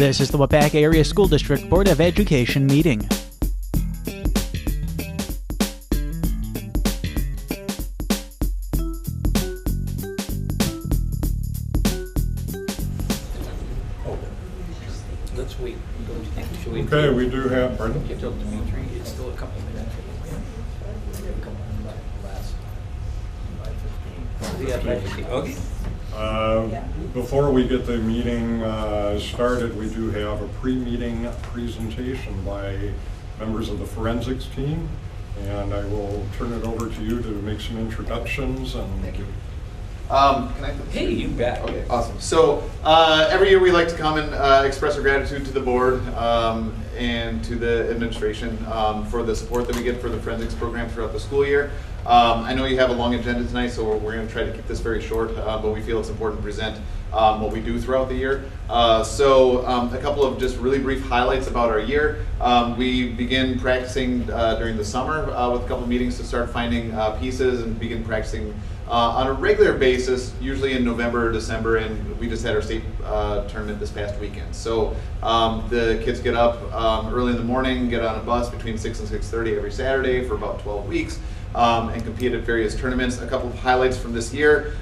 This is the Waupaca Area School District Board of Education meeting. Let's wait. Should we? Okay, we do have, pardon? Get till Dimitri, it's still a couple minutes. Okay. Before we get the meeting started, we do have a pre-meeting presentation by members of the forensics team, and I will turn it over to you to make some introductions. And thank you. Can I? Hey, you bet. Okay, awesome. So every year we like to come and express our gratitude to the board and to the administration for the support that we get for the forensics program throughout the school year. I know you have a long agenda tonight, so we're going to try to keep this very short, but we feel it's important to present what we do throughout the year. So a couple of just really brief highlights about our year. We begin practicing during the summer with a couple of meetings to start finding pieces and begin practicing on a regular basis, usually in November or December, and we just had our state tournament this past weekend. So the kids get up early in the morning, get on a bus between 6 and 6:30 every Saturday for about 12 weeks. And compete at various tournaments. A couple of highlights from this year.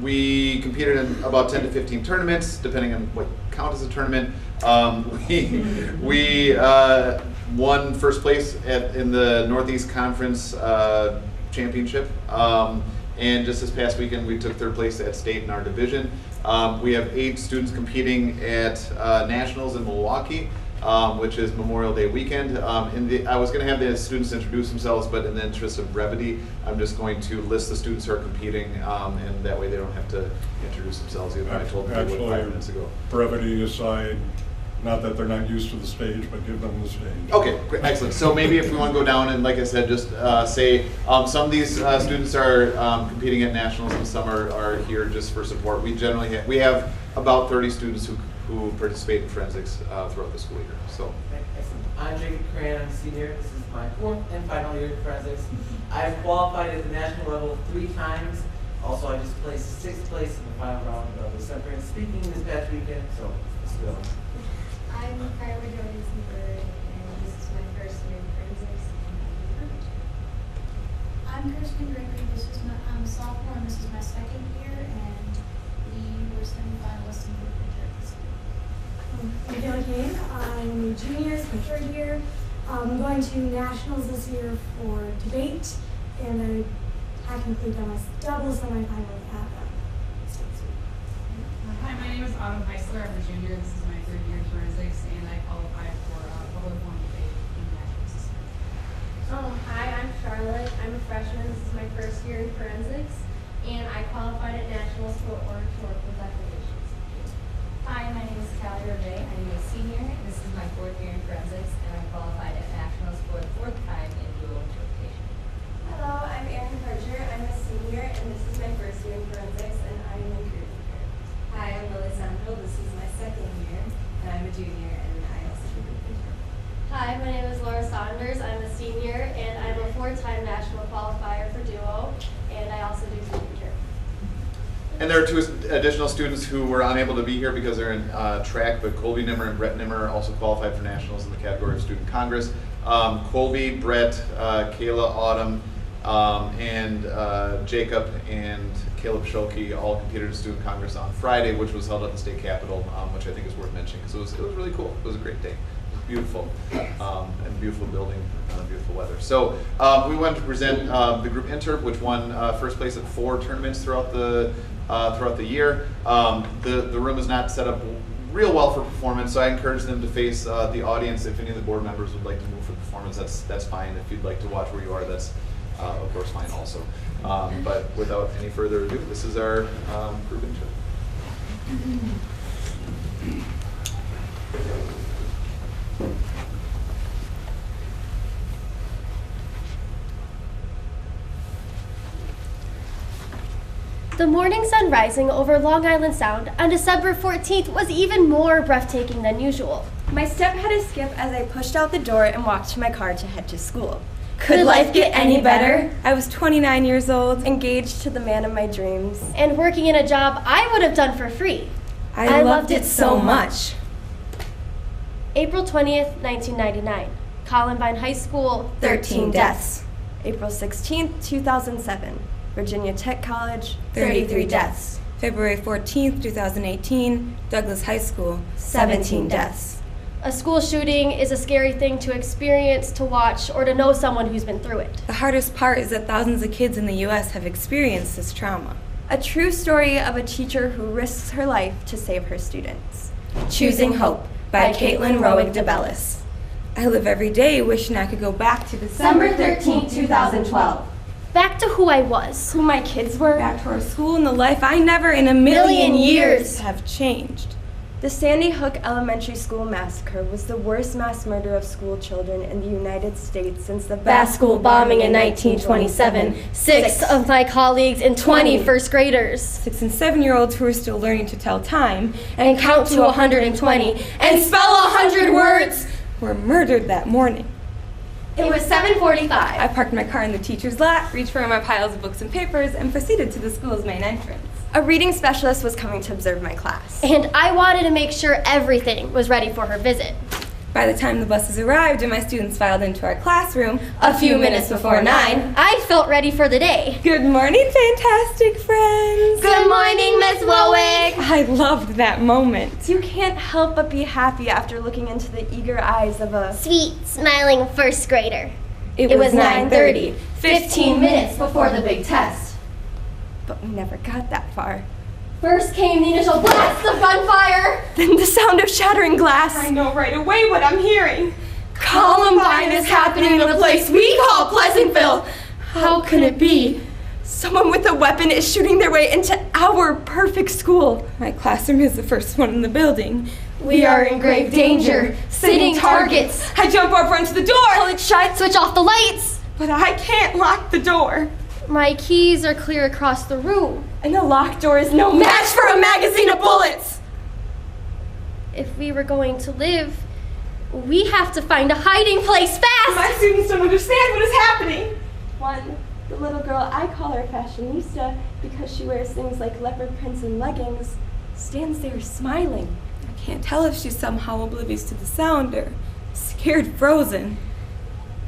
We competed in about 10 to 15 tournaments, depending on what count as a tournament. We won first place in the Northeast Conference Championship. And just this past weekend, we took third place at state in our division. We have 8 students competing at nationals in Milwaukee. Which is Memorial Day weekend. I was going to have the students introduce themselves, but in the interest of brevity, I'm just going to list the students who are competing, and that way they don't have to introduce themselves. Even I told them to 5 minutes ago. Brevity aside, not that they're not used to the stage, but give them the stage. Okay, great, excellent. So maybe if we want to go down and, like I said, just say some of these students are competing at nationals and some are here just for support. We generally we have about 30 students who participate in forensics throughout the school year. So, I'm Jacob Cran, I'm a senior. This is my 4th and final year in forensics. I've qualified at the national level 3 times. Also, I just placed 6th place in the final round of the Semper speaking this past weekend. So let's go. I'm Kyra Jones-Bird, and this is my 1st year in forensics. I'm Kirsten Gregory. I'm a sophomore, and this is my 2nd year, and we were semifinalists in group picture this year. I'm Gail Kane. I'm a junior, it's my 3rd year. I'm going to nationals this year for debate, and I completed my double semifinal at state suite. Hi, my name is Autumn Heisler. I'm a junior. This is my 3rd year in forensics, and I qualified for public forum debate in nationals this year. Hi, I'm Charlotte. I'm a freshman. This is my 1st year in forensics, and I qualified at nationals for oratorical declarations. Hi, my name is Callie Ray. I'm a senior, and this is my 4th year in forensics, and I qualified at nationals for the 4th time in dual interpretation. Hello, I'm Erin Parcher. I'm a senior, and this is my 1st year in forensics, and I'm a group leader. Hi, I'm Lily Sandville. This is my 2nd year, and I'm a junior, and I also do group leader. Hi, my name is Laura Saunders. I'm a senior, and I'm a 4-time national qualifier for duo, and I also do group leader. And there are 2 additional students who were unable to be here because they're in track, but Colby Nimmer and Brett Nimmer also qualified for nationals in the category of Student Congress. Colby, Brett, Kayla, Autumn, and Jacob and Caleb Schulke all competed at Student Congress on Friday, which was held at the state capitol, which I think is worth mentioning because it was really cool. It was a great day. It was beautiful, and a beautiful building, beautiful weather. So we wanted to present the group Interp, which won first place at 4 tournaments throughout the year. The room is not set up real well for performance, so I encourage them to face the audience. If any of the board members would like to move for performance, that's fine. If you'd like to watch where you are, that's of course fine also. But without any further ado, this is our group Interp. The morning sun rising over Long Island Sound on December 14th was even more breathtaking than usual. My step had to skip as I pushed out the door and walked to my car to head to school. Could life get any better? I was 29 years old, engaged to the man of my dreams. And working in a job I would have done for free. I loved it so much. April 20th, 1999. Columbine High School, 13 deaths. April 16th, 2007. Virginia Tech College, 33 deaths. February 14th, 2018, Douglas High School, 17 deaths. A school shooting is a scary thing to experience, to watch, or to know someone who's been through it. The hardest part is that thousands of kids in the U.S. have experienced this trauma. A true story of a teacher who risks her life to save her students. Choosing Hope by Caitlin Roig DeBellis. I live every day wishing I could go back to December 13, 2012. Back to who I was. Who my kids were. back to our school and the life I never in a million years have changed. The Sandy Hook Elementary School massacre was the worst mass murder of school children in the United States since the Bath School bombing in 1927. 6 of my colleagues and 20 first graders. 6 and 7-year-olds who are still learning to tell time And count to 120 and spell 100 words. were murdered that morning. It was 7:45. I parked my car in the teacher's lot, reached for my piles of books and papers, and proceeded to the school's main entrance. A reading specialist was coming to observe my class. And I wanted to make sure everything was ready for her visit. By the time the buses arrived and my students filed into our classroom, a few minutes before 9, I felt ready for the day. Good morning, fantastic friends! Good morning, Miss Wowick. I loved that moment. You can't help but be happy after looking into the eager eyes of a Sweet, smiling first grader. It was 9:30, 15 minutes before the big test. But we never got that far. First came the initial blast of gunfire. Then the sound of shattering glass. I know right away what I'm hearing. Columbine is happening in a place we call Pleasantville. How can it be? Someone with a weapon is shooting their way into our perfect school. My classroom is the first one in the building. We are in grave danger. Sitting targets. I jump over onto the door, Pull it shut, switch off the lights. but I can't lock the door. My keys are clear across the room. And a locked door is no match for a magazine of bullets. If we were going to live, we have to find a hiding place fast. My students don't understand what is happening. One, the little girl, I call her fashionista because she wears things like leopard prints and leggings, stands there smiling. I can't tell if she's somehow oblivious to the sound or scared frozen.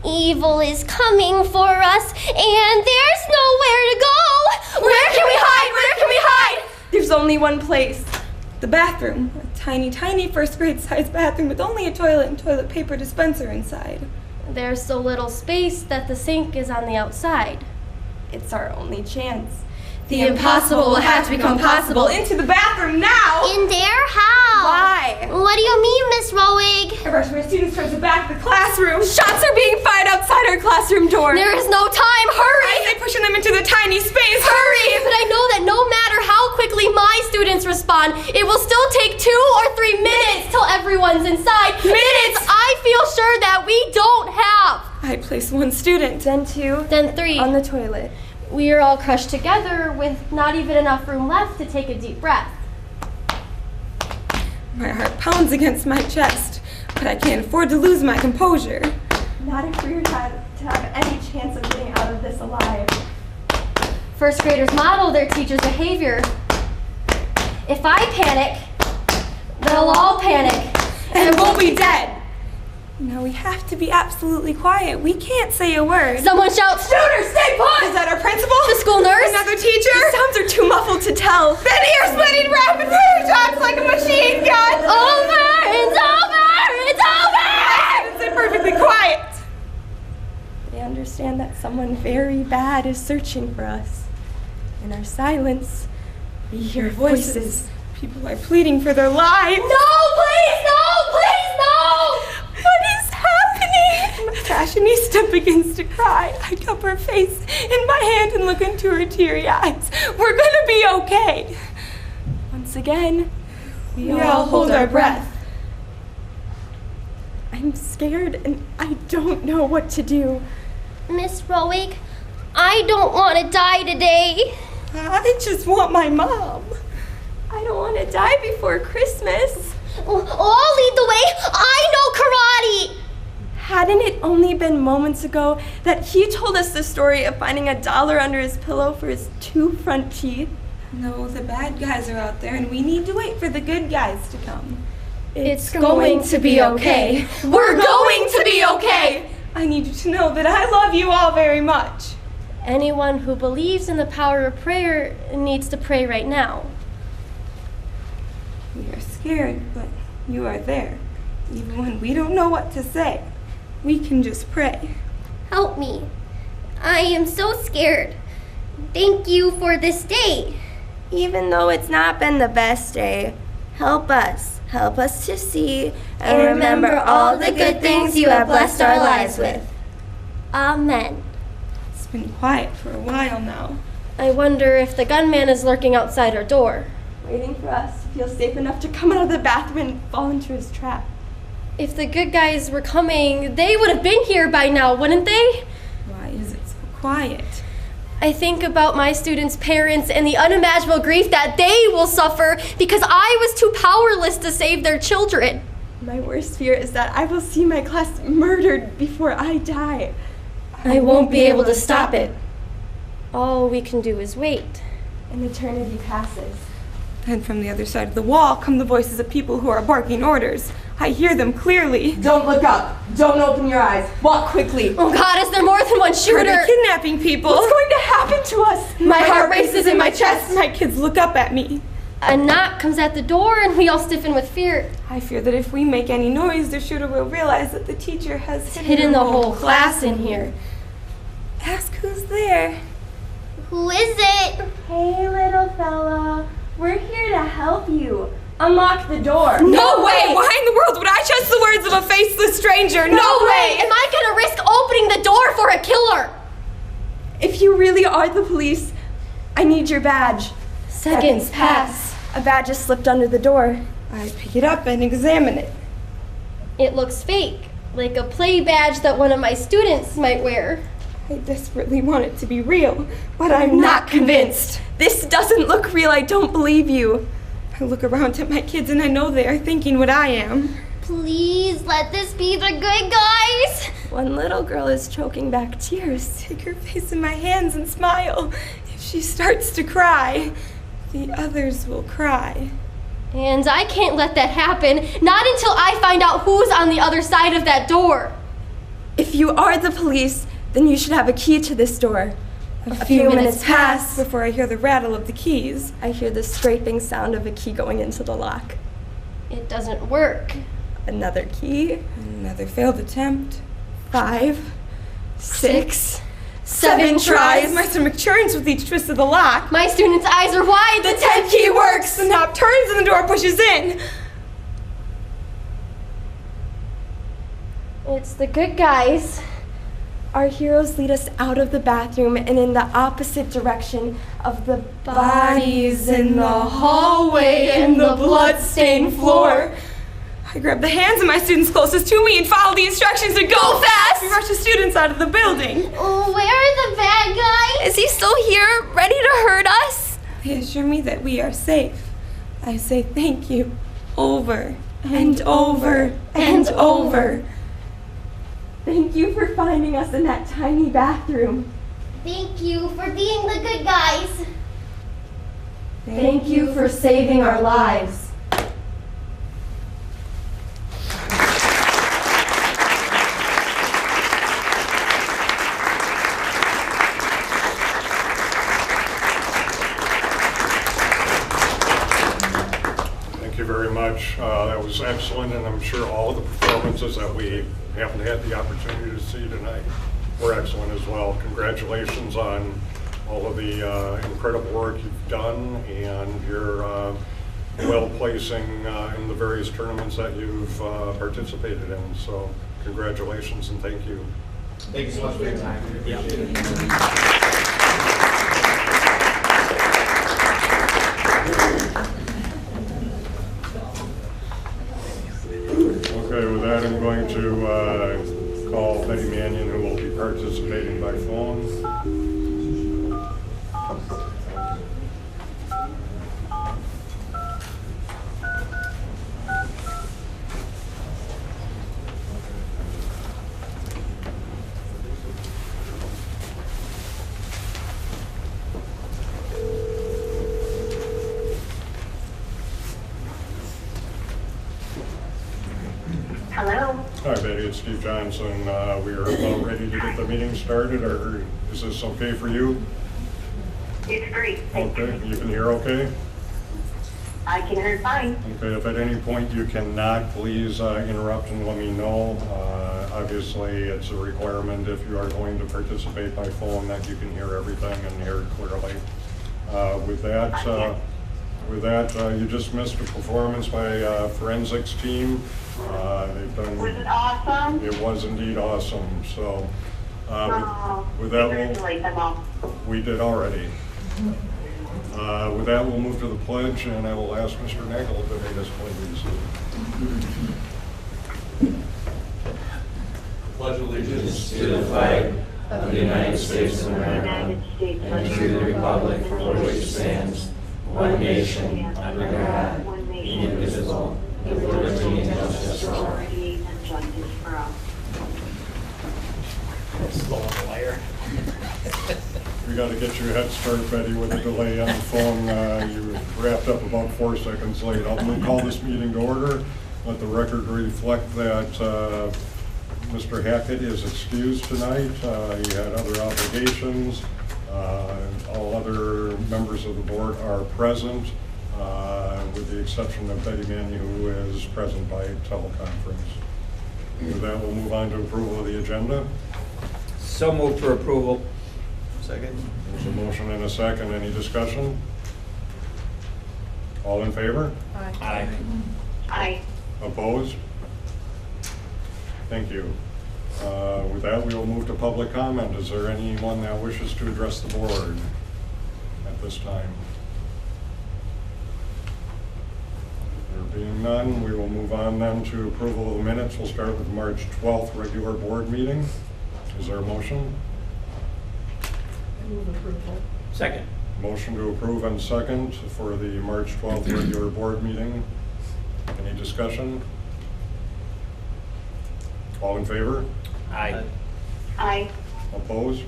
Evil is coming for us, and there's nowhere to go. Where can we hide? Where can we hide? There's only one place. The bathroom, a tiny, tiny first grade size bathroom with only a toilet and toilet paper dispenser inside. There's so little space that the sink is on the outside. It's our only chance. The impossible will have to become possible. Into the bathroom now! In there? How? Why? What do you mean, Miss Roig? I rush my students towards the back of the classroom. Shots are being fired outside our classroom door. There is no time. Hurry! I say pushing them into the tiny space. Hurry! But I know that no matter how quickly my students respond, it will still take 2 or 3 minutes till everyone's inside. Minutes I feel sure that we don't have. I place one student. Then two. Then 3. On the toilet. We are all crushed together with not even enough room left to take a deep breath. My heart pounds against my chest, but I can't afford to lose my composure. Not if we're to have any chance of getting out of this alive. First graders model their teachers' behavior. If I panic, they'll all panic. And we'll be dead. Now we have to be absolutely quiet. We can't say a word. Someone shouts, "Shooter, stay put!" Is that our principal? The school nurse? Another teacher? The sounds are too muffled to tell. Then ear-splitting rapid fire shots like a machine gun. Over! It's over! It's over! It's perfectly quiet. They understand that someone very bad is searching for us. In our silence, we hear voices. People are pleading for their lives. No, please, no! Please, no! What is happening? My fashionista begins to cry. I cup her face in my hand and look into her teary eyes. We're gonna be okay. Once again, We all hold our breath. I'm scared and I don't know what to do. Miss Roig, I don't want to die today. I just want my mom. I don't want to die before Christmas. I'll lead the way. I know karate. Hadn't it only been moments ago that he told us the story of finding $1 under his pillow for his 2 front teeth? No, the bad guys are out there and we need to wait for the good guys to come. It's going to be okay. We're going to be okay. I need you to know that I love you all very much. Anyone who believes in the power of prayer needs to pray right now. We are scared, but you are there. Even when we don't know what to say, we can just pray. Help me. I am so scared. Thank you for this day. Even though it's not been the best day, help us. Help us to see and remember all the good things you have blessed our lives with. Amen. It's been quiet for a while now. I wonder if the gunman is lurking outside our door. Waiting for us to feel safe enough to come out of the bathroom and fall into his trap. If the good guys were coming, they would have been here by now, wouldn't they? Why is it so quiet? I think about my students' parents and the unimaginable grief that they will suffer because I was too powerless to save their children. My worst fear is that I will see my class murdered before I die. I won't be able to stop it. All we can do is wait. An eternity passes. And from the other side of the wall come the voices of people who are barking orders. I hear them clearly. Don't look up. Don't open your eyes. Walk quickly. Oh God, is there more than one Are shooter? they kidnapping people? What's going to happen to us? My heart races in my chest. My kids look up at me. A knock comes at the door and we all stiffen with fear. I fear that if we make any noise, the shooter will realize that the teacher has Hidden the whole class in here. Ask who's there. Who is it? Hey, little fella. We're here to help you. Unlock the door. No way! Why in the world would I trust the words of a faceless stranger? No way! Am I gonna risk opening the door for a killer? If you really are the police, I need your badge. Seconds pass. A badge is slipped under the door. I pick it up and examine it. It looks fake, like a play badge that one of my students might wear. I desperately want it to be real, but I'm not convinced. This doesn't look real. I don't believe you. I look around at my kids and I know they are thinking what I am. Please let this be the good guys. One little girl is choking back tears. Take her face in my hands and smile. If she starts to cry, the others will cry. And I can't let that happen, not until I find out who's on the other side of that door. If you are the police, then you should have a key to this door. A few minutes pass before I hear the rattle of the keys. I hear the scraping sound of a key going into the lock. It doesn't work. Another key. Another failed attempt. 5, 6, 7 tries. My stomach churns with each twist of the lock. My students' eyes are wide. The 10th key works. The knob turns and the door pushes in. It's the good guys. Our heroes lead us out of the bathroom and in the opposite direction of the Bodies in the hallway and the blood-stained floor. I grab the hands of my students closest to me and follow the instructions to go fast. We rush the students out of the building. Oh, where are the bad guys? Is he still here, ready to hurt us? They assure me that we are safe. I say thank you over and over and over. Thank you for finding us in that tiny bathroom. Thank you for being the good guys. Thank you for saving our lives. Thank you very much. That was excellent, and I'm sure all of the performances that we haven't had the opportunity to see tonight were excellent as well. Congratulations on all of the incredible work you've done and your well placing in the various tournaments that you've participated in. So congratulations and thank you. Thank you so much for your time. We appreciate it. Okay, with that, I'm going to call Betty Mannion, who will be participating by phone. Hello. Hi Betty, it's Steve Johnson. We are about ready to get the meeting started, or is this okay for you? It's great. Okay, you can hear okay? I can hear fine. Okay, if at any point you cannot, please interrupt and let me know. Obviously, it's a requirement if you are going to participate by phone that you can hear everything and hear it clearly. With that, you just missed a performance by forensics team. They've done. Was it awesome? It was indeed awesome. So, with We that, congratulate them all. we did already. With that, we'll move to the pledge, and I will ask Mr. Nagel to lead us, please. Pledge allegiance to the flag of the United States of America and to the republic for which it stands, one nation, under God, indivisible, with liberty and justice for all. We got to get your head start, Betty, with a delay on the phone. You wrapped up about 4 seconds late. I'll call this meeting to order. Let the record reflect that Mr. Hackett is excused tonight. He had other obligations. All other members of the board are present, with the exception of Betty Manny, who is present by teleconference. With that, we'll move on to approval of the agenda. So moved for approval. Second. There's a motion and a second. Any discussion? All in favor? Aye. Aye. Opposed? Thank you. With that, we will move to public comment. Is there anyone that wishes to address the board at this time? There being none, we will move on then to approval of the minutes. We'll start with the March 12th regular board meeting. Is there a motion? Move approval. Second. Motion to approve and second for the March 12th regular board meeting. Any discussion? All in favor? Aye. Aye. Opposed?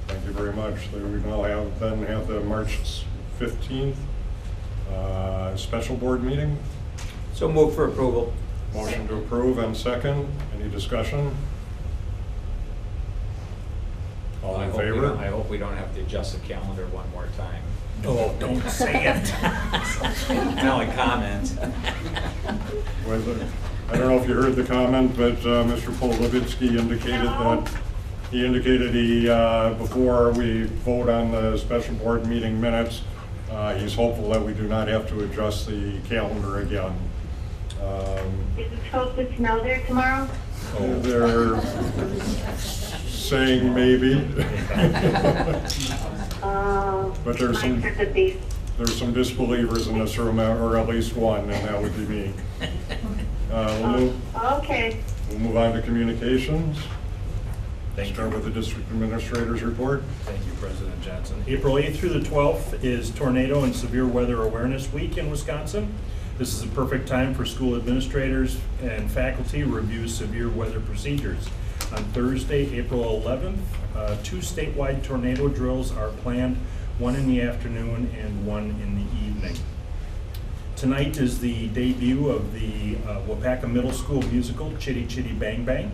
Thank you very much. We now have the March 15th special board meeting. So moved for approval. Motion to approve and second. Any discussion? All in favor? I hope we don't have to adjust the calendar one more time. Oh, don't say it. No, a comment. I don't know if you heard the comment, but Mr. Polowitsky indicated he before we vote on the special board meeting minutes, he's hopeful that we do not have to adjust the calendar again. Is it supposed to snow there tomorrow? They're saying maybe. But there's some disbelievers in this room, or at least one, and that would be me. Okay. We'll move on to communications. Thank Start you. with the district administrator's report. Thank you, President Johnson. April 8th through the 12th is Tornado and Severe Weather Awareness Week in Wisconsin. This is a perfect time for school administrators and faculty to review severe weather procedures. On Thursday, April 11th, 2 statewide tornado drills are planned, one in the afternoon and one in the evening. Tonight is the debut of the Waupaca Middle School musical, Chitty Chitty Bang Bang.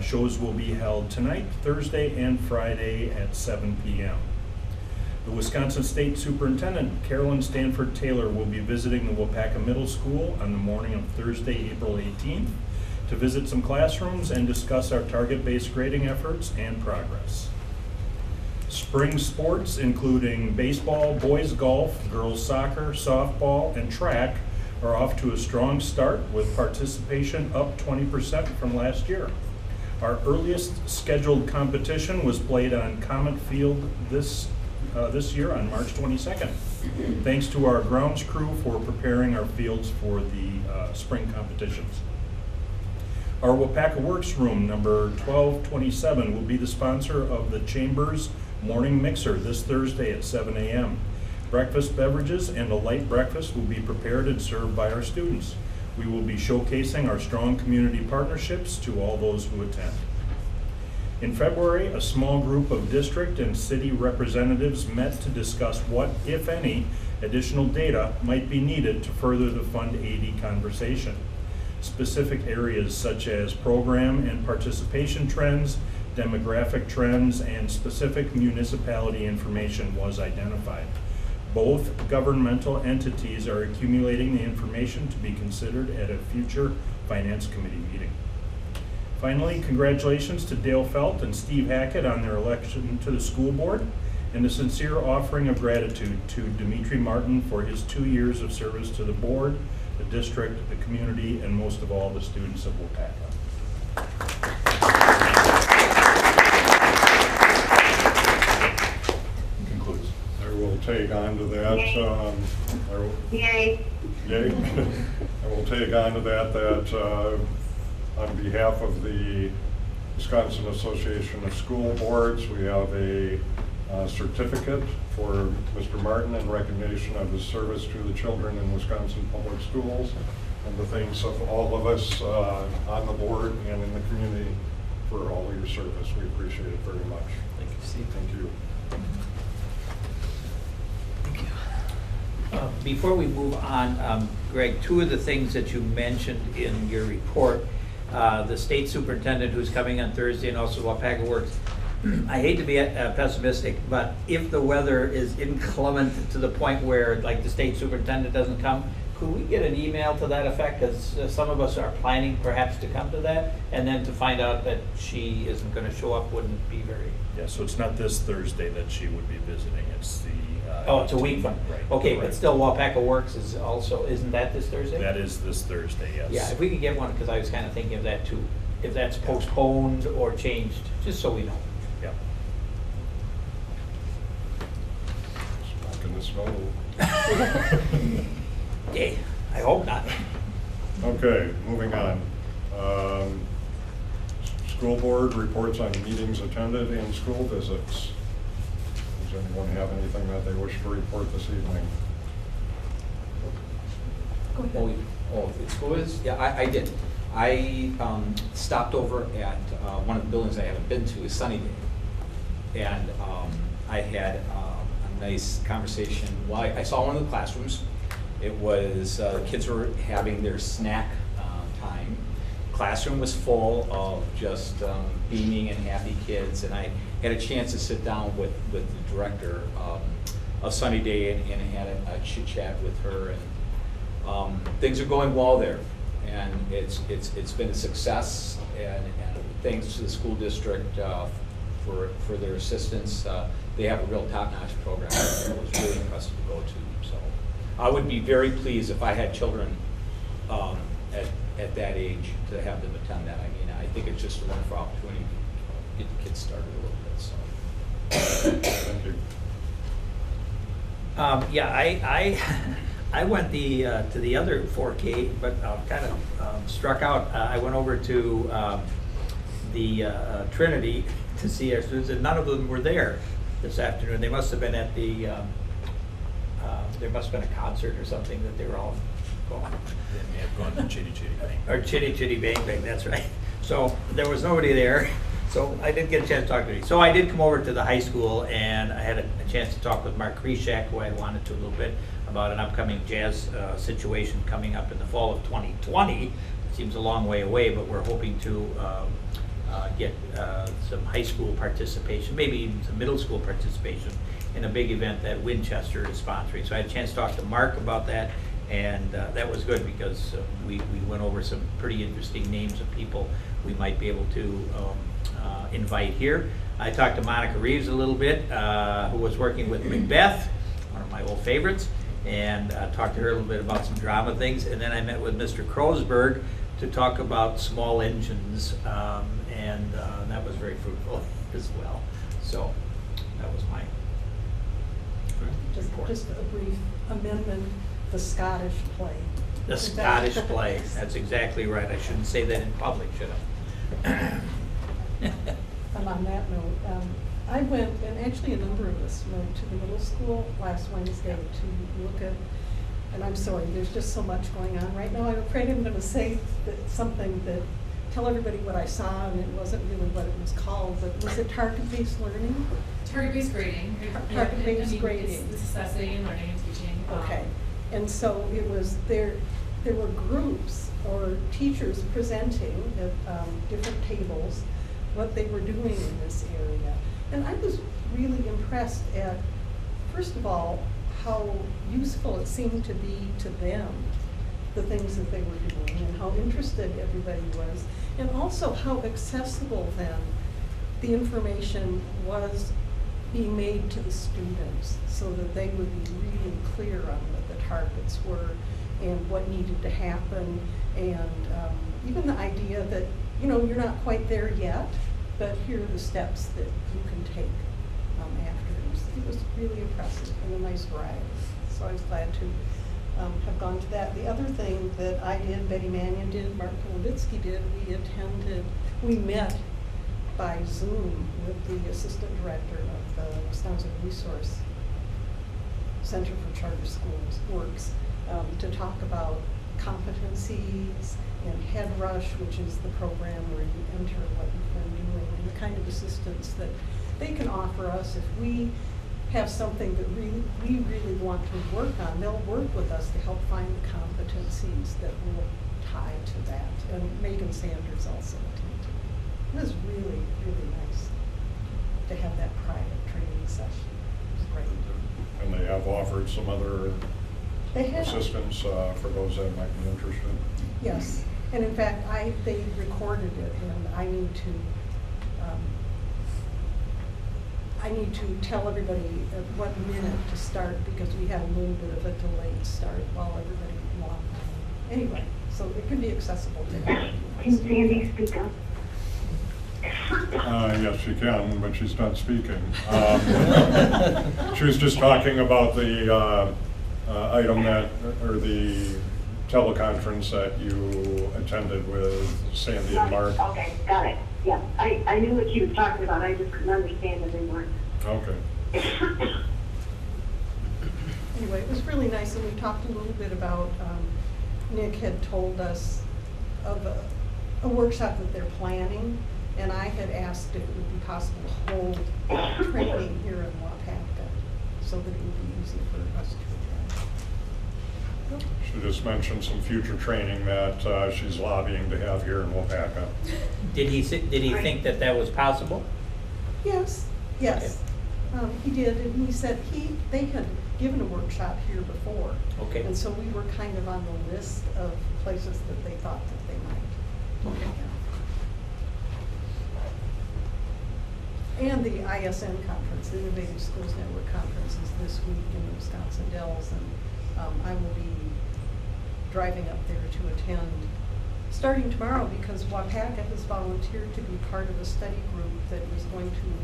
Shows will be held tonight, Thursday, and Friday at 7 p.m. The Wisconsin State Superintendent, Carolyn Stanford Taylor, will be visiting the Waupaca Middle School on the morning of Thursday, April 18th, to visit some classrooms and discuss our target-based grading efforts and progress. Spring sports, including baseball, boys golf, girls soccer, softball, and track, are off to a strong start with participation up 20% from last year. Our earliest scheduled competition was played on Comet Field this year on March 22nd. Thanks to our grounds crew for preparing our fields for the spring competitions. Our Waupaca Works Room, number 1227, will be the sponsor of the Chamber's Morning Mixer this Thursday at 7 a.m. Breakfast beverages and a light breakfast will be prepared and served by our students. We will be showcasing our strong community partnerships to all those who attend. In February, a small group of district and city representatives met to discuss what, if any, additional data might be needed to further the Fund 80 conversation. Specific areas such as program and participation trends, demographic trends, and specific municipality information was identified. Both governmental entities are accumulating the information to be considered at a future Finance Committee meeting. Finally, congratulations to Dale Felt and Steve Hackett on their election to the school board, and a sincere offering of gratitude to Dimitri Martin for his 2 years of service to the board, the district, the community, and most of all, the students of Waupaca. Concludes. I will take on to that. Yay. Yay. I will take on to that on behalf of the Wisconsin Association of School Boards, we have a certificate for Mr. Martin in recognition of his service to the children in Wisconsin public schools, and the thanks of all of us on the board and in the community for all of your service. We appreciate it very much. Thank you, Steve. Thank you. Before we move on, Greg, two of the things that you mentioned in your report, the state superintendent who's coming on Thursday and also Waupaca Works, I hate to be pessimistic, but if the weather is inclement to the point where like the state superintendent doesn't come, could we get an email to that effect? Because some of us are planning perhaps to come to that, and then to find out that she isn't going to show up wouldn't be very... Yeah, so it's not this Thursday that she would be visiting, it's the... oh, it's a week from... Right. Okay, Right. but still Waupaca Works is also, isn't that this Thursday? That is this Thursday, yes. Yeah, if we could get one, because I was kind of thinking of that too, if that's postponed or changed, just so we know. Yeah. Smoke in the snow. Yeah, I hope not. Okay, moving on. School board reports on meetings attended and school visits. Does anyone have anything that they wish to report this evening? Oh, at school is? Yeah, I did. I stopped over at one of the buildings I haven't been to, is Sunny Day. And I had a nice conversation. Well, I saw one of the classrooms. It was, the kids were having their snack time. Classroom was full of just beaming and happy kids, and I had a chance to sit down with the director of Sunny Day and had a chit chat with her, and things are going well there, and it's been a success, and thanks to the school district for their assistance. They have a real top-notch program. It was really impressive to go to. So I would be very pleased if I had children at that age to have them attend that. I mean, I think it's just a wonderful opportunity to get the kids started a little bit. So. Thank you. Yeah, I went to the other 4K, but kind of struck out. I went over to the Trinity to see our students, and none of them were there this afternoon. They must have been at the, there must have been a concert or something that they were all going. They may have gone to Chitty Chitty Bang. Or Chitty Chitty Bang Bang, that's right. So there was nobody there, so I didn't get a chance to talk to you. So I did come over to the high school, and I had a chance to talk with Mark Krishak, who I wanted to a little bit, about an upcoming jazz situation coming up in the fall of 2020. It seems a long way away, but we're hoping to get some high school participation, maybe even some middle school participation in a big event that Winchester is sponsoring. So I had a chance to talk to Mark about that, and that was good because we went over some pretty interesting names of people we might be able to invite here. I talked to Monica Reeves a little bit, who was working with Macbeth, one of my old favorites, and talked to her a little bit about some drama things. And then I met with Mr. Krosberg to talk about small engines, and that was very fruitful as well. So that was my report. Just a brief amendment, the Scottish play. The Scottish play, that's exactly right. I shouldn't say that in public, should I? And on that note, I went, and actually a number of us went to the middle school last Wednesday to look at, and I'm sorry, there's just so much going on right now. I'm afraid I'm going to say something that, tell everybody what I saw, and it wasn't really what it was called, but was it target-based learning? Target-based grading. Target-based grading. It's assessing, learning, and teaching. Okay, and so it was, there were groups or were teachers presenting at different tables what they were doing in this area. And I was really impressed at, first of all, how useful it seemed to be to them, the things that they were doing, and how interested everybody was, and also how accessible then the information was being made to the students so that they would be really clear on what the targets were and what needed to happen, and even the idea that, you know, you're not quite there yet, but here are the steps that you can take after. It was really impressive and a nice variety. So I was glad to have gone to that. The other thing that I did, Betty Mannion did, Mark Polowitsky did, we met by Zoom with the assistant director of the Wisconsin Resource Center for Charter Schools Works to talk about competencies and Head Rush, which is the program where you enter what you've been doing and the kind of assistance that they can offer us if we have something that we really want to work on. They'll work with us to help find the competencies that will tie to that. And Megan Sanders also attended. It was really, really nice to have that private training session. It was great. And they have offered some other assistance for those that might be interested. Yes, and in fact, they recorded it, and I need to tell everybody at what minute to start because we had a little bit of a delayed start while everybody logged on. Anyway, so it can be accessible to everyone. Can Sandy speak up? Yes, she can, but she's not speaking. She was just talking about the item or the teleconference that you attended with Sandy and Mark. Okay, got it. Yeah, I knew what she was talking about. I just couldn't understand it anymore. Okay. Anyway, it was really nice, and we talked a little bit about, Nick had told us of a workshop that they're planning, and I had asked if it would be possible to hold training here in Waupaca so that it would be easy for us to attend. She just mentioned some future training that she's lobbying to have here in Waupaca. Did he think that was possible? Yes, yes. He did, and he said they had given a workshop here before. Okay. And so we were kind of on the list of places that they thought that they might. Okay. And the ISN conference, the Innovative Schools Network conference, is this week in the Wisconsin Dells, and I will be driving up there to attend starting tomorrow because Waupaca has volunteered to be part of a study group that is going to be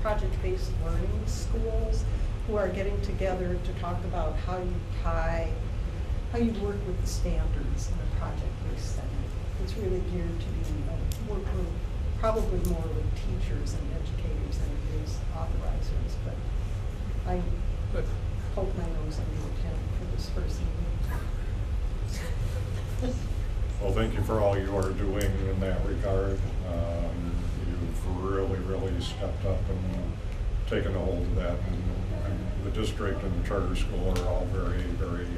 project-based learning schools who are getting together to talk about how you work with the standards in a project-based setting. It's really geared to be a work group, probably more with teachers and educators than it is authorizers, but I poke my nose under the tent for this first meeting. Well, thank you for all you are doing in that regard. You've really stepped up and taken a hold of that, and the district and the charter school are all very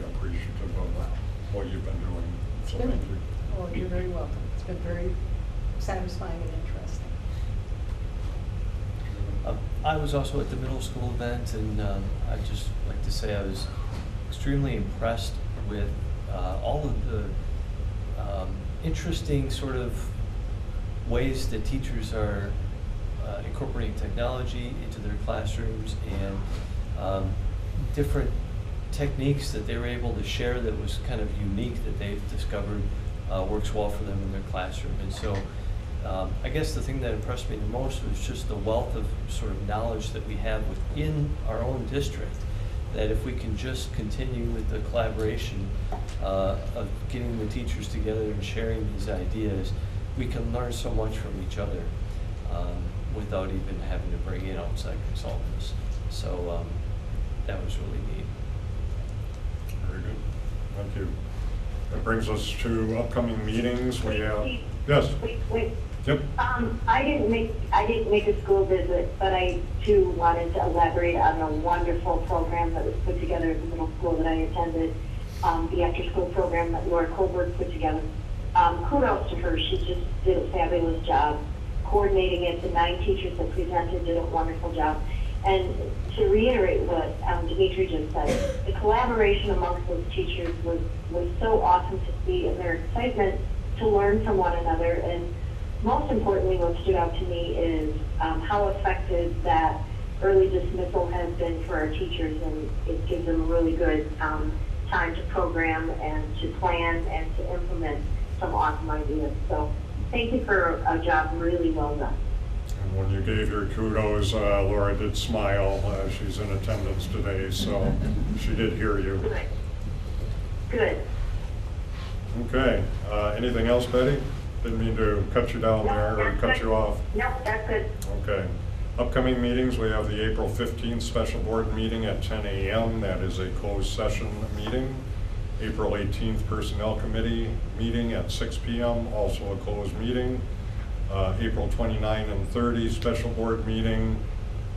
appreciative of what you've been doing. So thank you. Well, you're very welcome. It's been very satisfying and interesting. I was also at the middle school event, and I'd just like to say I was extremely impressed with all of the interesting sort of ways that teachers are incorporating technology into their classrooms, and different techniques that they were able to share that was kind of unique that they've discovered works well for them in their classroom. And so I guess the thing that impressed me the most was just the wealth of sort of knowledge that we have within our own district, that if we can just continue with the collaboration of getting the teachers together and sharing these ideas, we can learn so much from each other without even having to bring in outside consultants. So that was really neat. Very good. Thank you. That brings us to upcoming meetings. We have, yes. Wait. Yep. I didn't make a school visit, but I too wanted to elaborate on a wonderful program that was put together at the middle school that I attended, the after-school program that Laura Colbert put together. kudos to her. She just did a fabulous job coordinating it. The 9 teachers that presented did a wonderful job. And to reiterate what Dimitri just said, the collaboration amongst those teachers was so awesome to see, and their excitement to learn from one another. And most importantly, what stood out to me is how effective that early dismissal has been for our teachers, and it gives them really good time to program and to plan and to implement some awesome ideas. So thank you for a job really well done. And when you gave her kudos, Laura did smile. She's in attendance today, so she did hear you. Good. Okay. Anything else, Betty? Didn't mean to cut you down there or cut you off. No, that's good. Okay. Upcoming meetings, we have the April 15th special board meeting at 10 a.m. That is a closed session meeting. April 18th personnel committee meeting at 6 p.m., also a closed meeting. April 29 and 30 special board meeting,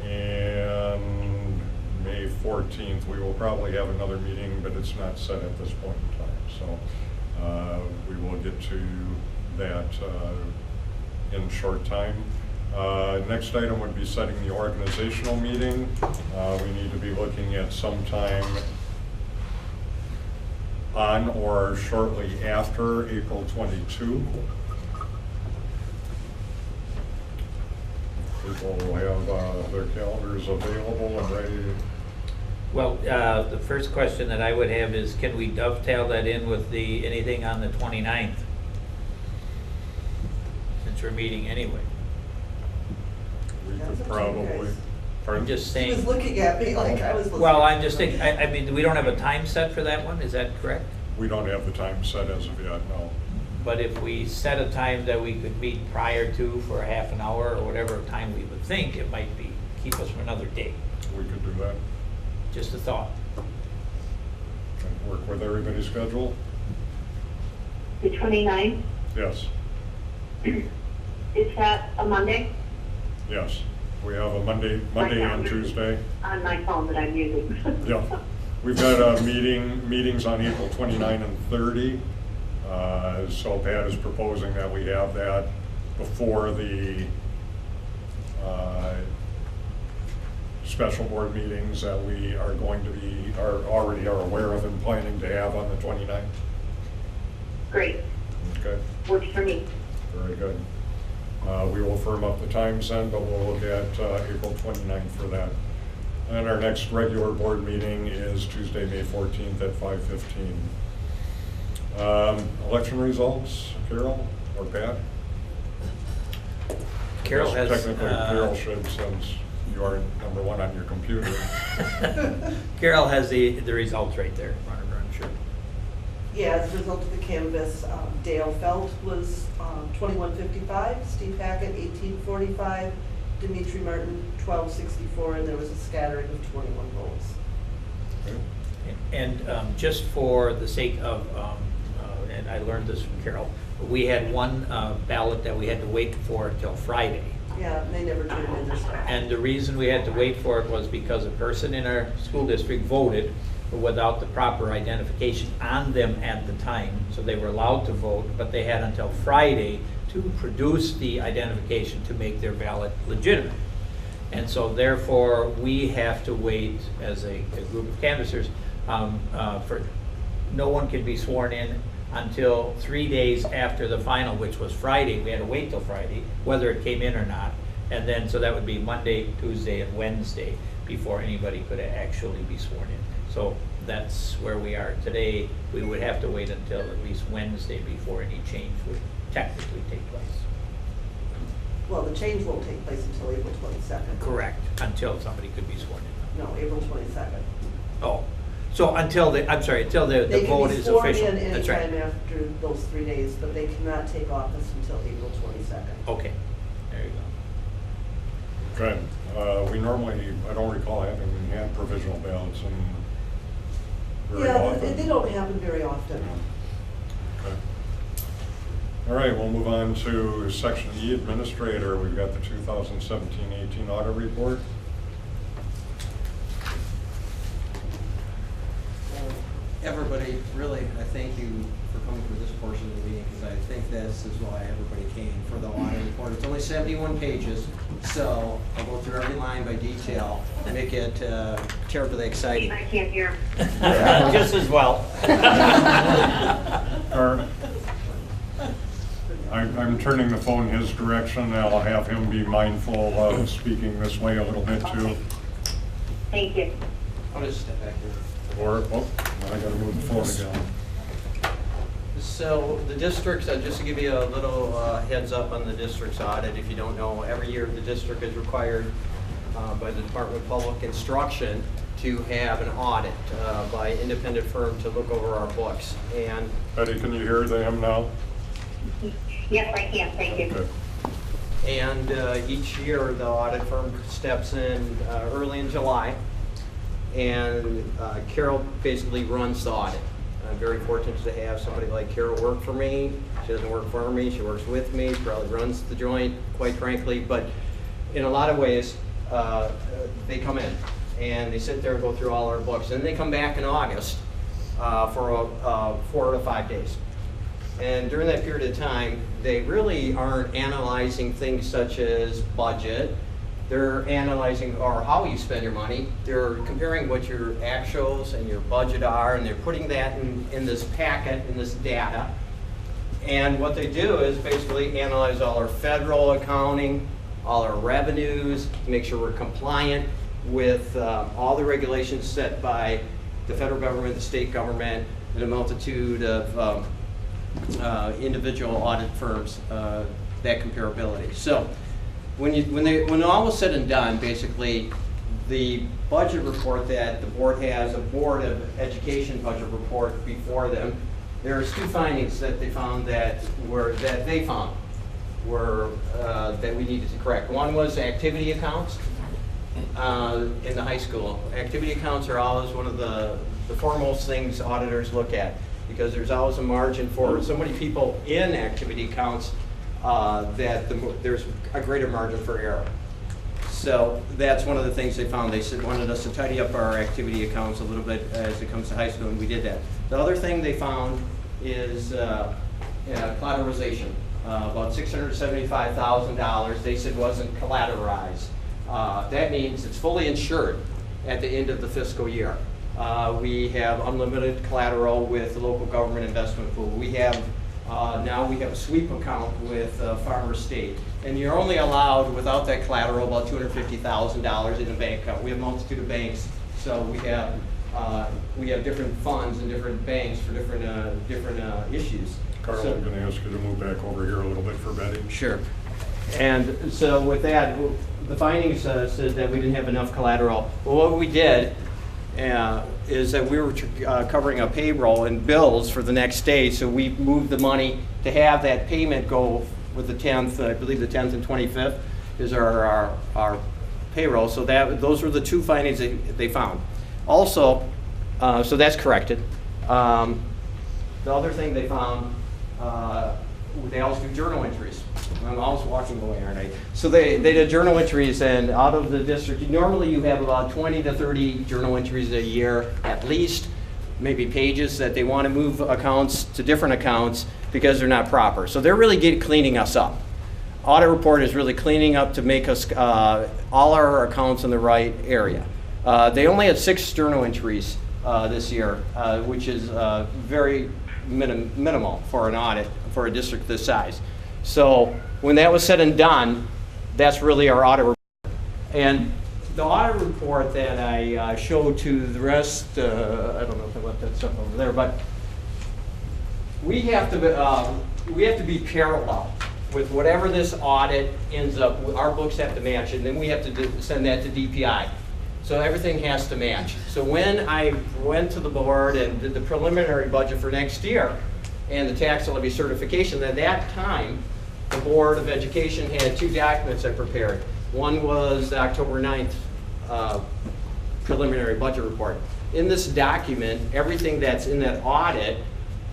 and May 14th we will probably have another meeting, but it's not set at this point in time. So we will get to that in short time. Next item would be setting the organizational meeting. We need to be looking at sometime on or shortly after April 22. People will have their calendars available and ready. Well, the first question that I would have is, can we dovetail that in with the anything on the 29th? Since we're meeting anyway. We could probably. I'm just saying. He was looking at me like I was looking. Well, I'm just thinking, I mean, we don't have a time set for that one, is that correct? We don't have the time set as of yet, no. But if we set a time that we could meet prior to for a half an hour or whatever time we would think, it might be, keep us for another day. We could do that. Just a thought. And work with everybody's schedule? The 29th, Yes. is that a Monday? Yes. We have a Monday and Tuesday. On my phone that I'm using. Yeah. We've got meetings on April 29 and 30. So Pat is proposing that we have that before the special board meetings that we are going to be, already are aware of and planning to have on the 29th. Great. Okay. Works for me. Very good. We will firm up the times then, but we'll look at April 29th for that. And our next regular board meeting is Tuesday, May 14th at 5:15. Election results, Carol or Pat? Carol has. Technically, Carol should, since you are number one on your computer. Carol has the results right there, I'm sure. Yeah, as a result of the canvass, Dale Felt was 2155, Steve Hackett 1845, Dimitri Martin 1264, and there was a scattering of 21 votes. Okay. And just for the sake of, and I learned this from Carol, we had one ballot that we had to wait for until Friday. Yeah, they never turned in their stuff. And the reason we had to wait for it was because a person in our school district voted without the proper identification on them at the time. So they were allowed to vote, but they had until Friday to produce the identification to make their ballot legitimate. And so therefore, we have to wait as a group of canvassers for, no one can be sworn in until 3 days after the final, which was Friday. We had to wait till Friday, whether it came in or not. And then, so that would be Monday, Tuesday, and Wednesday before anybody could actually be sworn in. So that's where we are today. We would have to wait until at least Wednesday before any change would technically take place. Well, the change won't take place until April 22nd. Correct, until somebody could be sworn in. No, April 22nd. Oh, so until the, I'm sorry, until the vote is official. They can be sworn in That's right. anytime after those 3 days, but they cannot take office until April 22nd. Okay, there you go. Okay. We normally, I don't recall having hand provisional ballots and very often. They don't happen very often. Okay. All right, we'll move on to Section E, Administrator. We've got the 2017-18 audit report. Everybody, really, I thank you for coming for this portion of the meeting, because I think this is why everybody came for the audit report. It's only 71 pages, so I'll go through every line by detail and make it terribly exciting. I can't hear. Just as well. I'm turning the phone his direction. I'll have him be mindful of speaking this way a little bit too. Thank you. I'll just step back here. Or, oh, I gotta move the phone again. So the districts, just to give you a little heads up on the district's audit, if you don't know, every year the district is required by the Department of Public Instruction to have an audit by an independent firm to look over our books. And Betty, can you hear them now? Yes, I can. Thank you. Okay. And each year the audit firm steps in early in July, and Carol basically runs the audit. I'm very fortunate to have somebody like Carol work for me. She doesn't work for me, she works with me, probably runs the joint, quite frankly, but in a lot of ways, they come in and they sit there and go through all our books, and they come back in August for 4 to 5 days. And during that period of time, they really aren't analyzing things such as budget. They're analyzing or how you spend your money. They're comparing what your actuals and your budget are, and they're putting that in this packet, in this data. And what they do is basically analyze all our federal accounting, all our revenues, to make sure we're compliant with all the regulations set by the federal government, the state government, and a multitude of individual audit firms that comparability. So when all was said and done, basically the budget report that the board has, a Board of Education budget report before them, there's 2 findings that they found that we needed to correct. One was activity accounts in the high school. Activity accounts are always one of the foremost things auditors look at, because there's always a margin for so many people in activity accounts that there's a greater margin for error. So that's one of the things they found. They wanted us to tidy up our activity accounts a little bit as it comes to high school, and we did that. The other thing they found is collateralization. About $675,000 they said wasn't collateralized. That means it's fully insured at the end of the fiscal year. We have unlimited collateral with the local government investment pool. We have now we have a sweep account with Farmer State, and you're only allowed without that collateral about $250,000 in a bank account. We have a multitude of banks, so we have different funds and different banks for different issues. Carl, so, I'm going to ask you to move back over here a little bit for Betty. Sure. And so with that, the findings said that we didn't have enough collateral. Well, what we did is that we were covering a payroll and bills for the next day, so we moved the money to have that payment go with the 10th, I believe the 10th and 25th is our payroll. So those were the 2 findings they found. Also, so that's corrected. The other thing they found, they also do journal entries. I'm always walking away, aren't I? So they did journal entries, and out of the district, normally you have about 20 to 30 journal entries a year, at least, maybe pages that they want to move accounts to different accounts because they're not proper. So they're really cleaning us up. Audit report is really cleaning up to make us all our accounts in the right area. They only had 6 journal entries this year, which is very minimal for an audit for a district this size. So when that was said and done, that's really our audit report. And the audit report that I showed to the rest, I don't know if I left that stuff over there, but we have to be parallel with whatever this audit ends up. Our books have to match, and then we have to send that to DPI. So everything has to match. So when I went to the board and did the preliminary budget for next year and the tax levy certification, at that time, the Board of Education had 2 documents I prepared. One was the October 9th preliminary budget report. In this document, everything that's in that audit,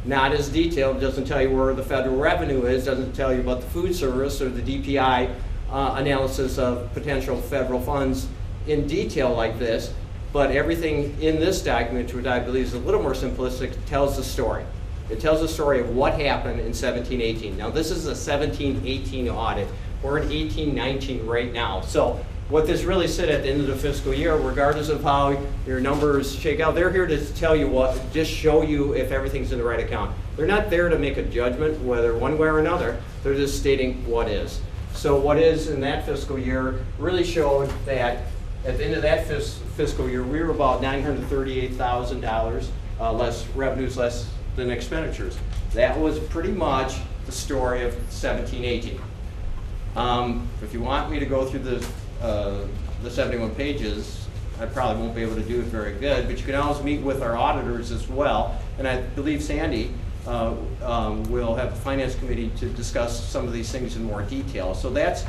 not as detailed, doesn't tell you where the federal revenue is, doesn't tell you about the food service or the DPI analysis of potential federal funds in detail like this, but everything in this document, which I believe is a little more simplistic, tells the story. It tells the story of what happened in 17-18. Now this is a 17-18 audit. We're in 18-19 right now. So what this really said at the end of the fiscal year, regardless of how your numbers shake out, they're here to tell you what, just show you if everything's in the right account. They're not there to make a judgment whether one way or another. They're just stating what is. So what is in that fiscal year really showed that at the end of that fiscal year, we were about $938,000 less revenues, less than expenditures. That was pretty much the story of 17-18. If you want me to go through the 71 pages, I probably won't be able to do it very good, but you can always meet with our auditors as well. And I believe Sandy will have the finance committee to discuss some of these things in more detail. So that's,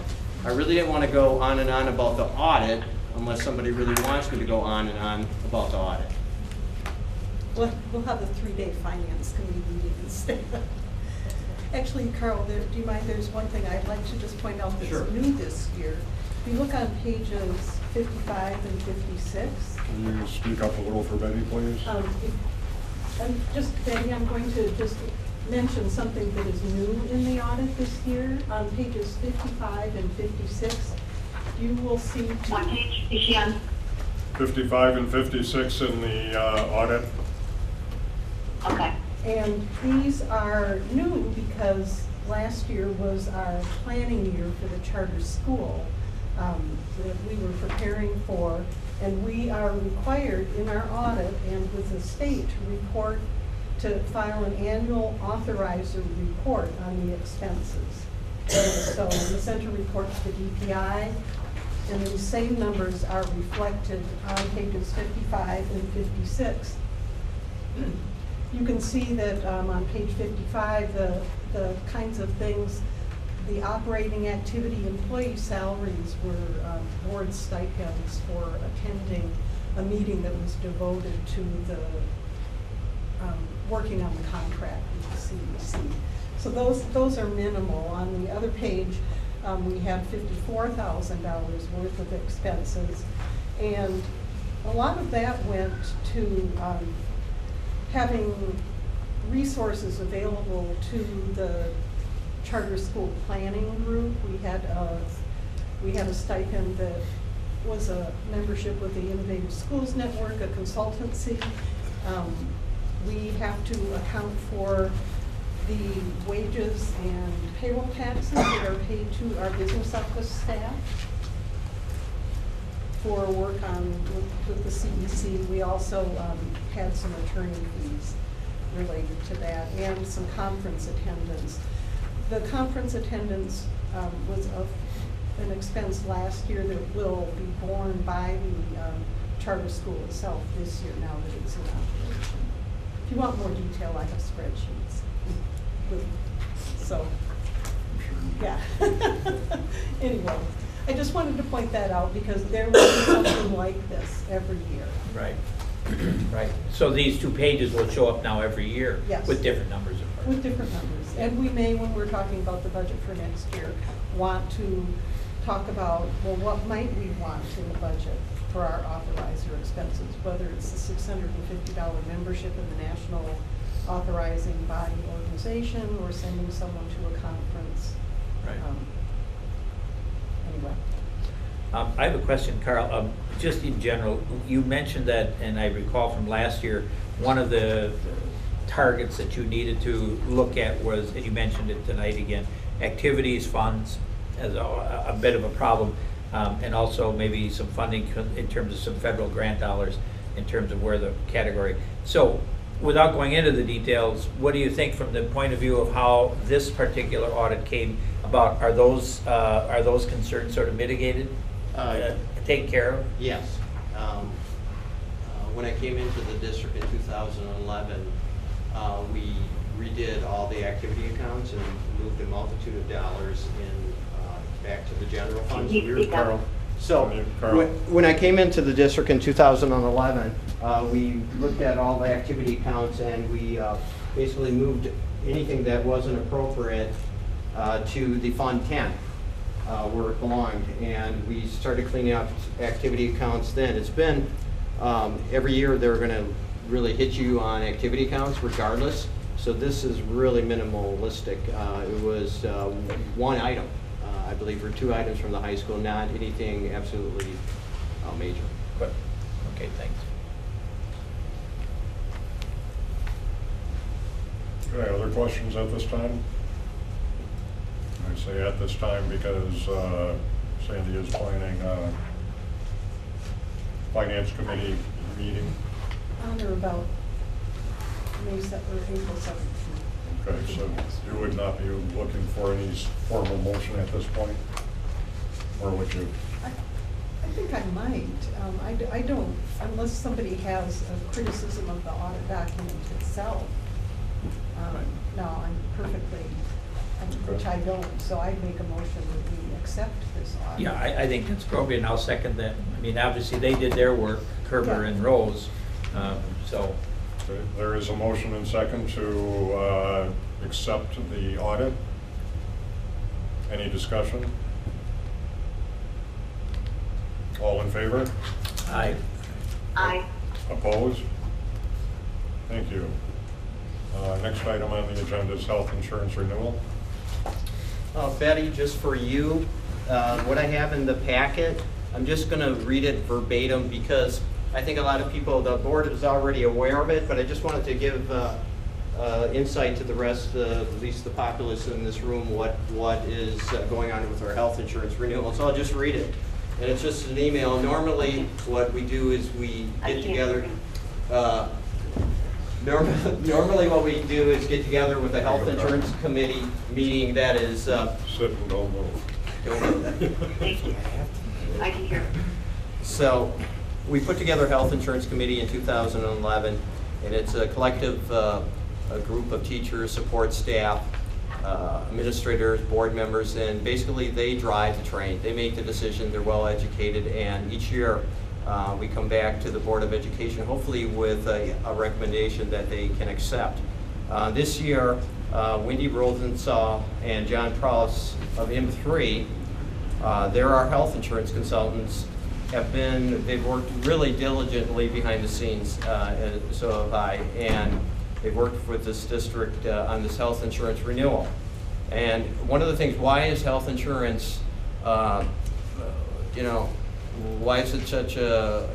I really didn't want to go on and on about the audit unless somebody really wants me to go on and on about the audit. We'll have a 3-day finance committee meeting instead. Actually, Carl, do you mind, there's one thing I'd like to just point out that's new this year. If you look on pages 55 and 56. Can you speak up a little for Betty, please? Betty, I'm going to just mention something that is new in the audit this year. On pages 55 and 56, you will see. What page is she on? 55 and 56 in the audit. Okay. And these are new because last year was our planning year for the charter school that we were preparing for, and we are required in our audit and with the state to file an annual authorizer report on the expenses. So the center reports the DPI, and the same numbers are reflected on pages 55 and 56. You can see that on page 55, the kinds of things, the operating activity employee salaries were board stipends for attending a meeting that was devoted to the working on the contract with the CEC. So those are minimal. On the other page, we had $54,000 worth of expenses, and a lot of that went to having resources available to the charter school planning group. We had a stipend that was a membership with the Innovative Schools Network, a consultancy. We have to account for the wages and payroll taxes that are paid to our business office staff for work with the CEC. We also had some attorney fees related to that and some conference attendance. The conference attendance was an expense last year that will be borne by the charter school itself this year now that it's in operation. If you want more detail, I have spreadsheets. So, yeah. Anyway, I just wanted to point that out because there will be something like this every year. Right. Right. So these 2 pages will show up now every year. Yes. With different numbers, of course. With different numbers. And we may, when we're talking about the budget for next year, want to talk about, well, what might we want in the budget for our authorizer expenses, whether it's the $650 membership in the National Authorizing Body Organization or sending someone to a conference. Right. Anyway. I have a question, Carl. Just in general, you mentioned that, and I recall from last year, one of the targets that you needed to look at was, and you mentioned it tonight again, activities funds as a bit of a problem, and also maybe some funding in terms of some federal grant dollars in terms of where the category. So without going into the details, what do you think from the point of view of how this particular audit came about? Are those concerns sort of mitigated, taken care of? Yes. When I came into the district in 2011, we redid all the activity accounts and moved a multitude of dollars back to the general fund. So when I came into the district in 2011, we looked at all the activity accounts and we basically moved anything that wasn't appropriate to the Fund 10 where it belonged, and we started cleaning up activity accounts then. It's been every year they're going to really hit you on activity accounts regardless. So this is really minimalistic. It was one item, I believe, or 2 items from the high school, not anything absolutely major. Good. Okay, thanks. Okay, other questions at this time? I say at this time because Sandy is planning a Finance Committee meeting. On or about April 17th. Okay, so you would not be looking for any formal motion at this point? Or would you? I think I might. I don't, unless somebody has a criticism of the audit document itself. No, I'm perfectly, which I don't, so I'd make a motion that we accept this audit. Yeah, I think that's appropriate, and I'll second that. I mean, obviously, they did their work, Kerber and Rose, so. Okay, there is a motion and second to accept the audit. Any discussion? All in favor? Aye. Aye. Opposed? Thank you. Next item on the agenda is health insurance renewal. Betty, just for you, what I have in the packet, I'm just going to read it verbatim because I think a lot of people, the board is already aware of it, but I just wanted to give insight to the rest, at least the populace in this room, what is going on with our health insurance renewal. So I'll just read it. And it's just an email. Normally, what we do is we get together. Normally what we do is get together with the health insurance committee meeting that is... Sit and don't move. Don't move. Thank you. I can hear. So we put together a health insurance committee in 2011, and it's a collective a group of teachers, support staff, administrators, board members, and basically they drive the train. They make the decision, they're well educated, and each year we come back to the Board of Education, hopefully with a recommendation that they can accept. This year, Wendy Rosensaw and John Prowse of M3, they're our health insurance consultants, they've worked really diligently behind the scenes, and so have I, and they've worked with this district on this health insurance renewal. And one of the things, why is health insurance, why is it such a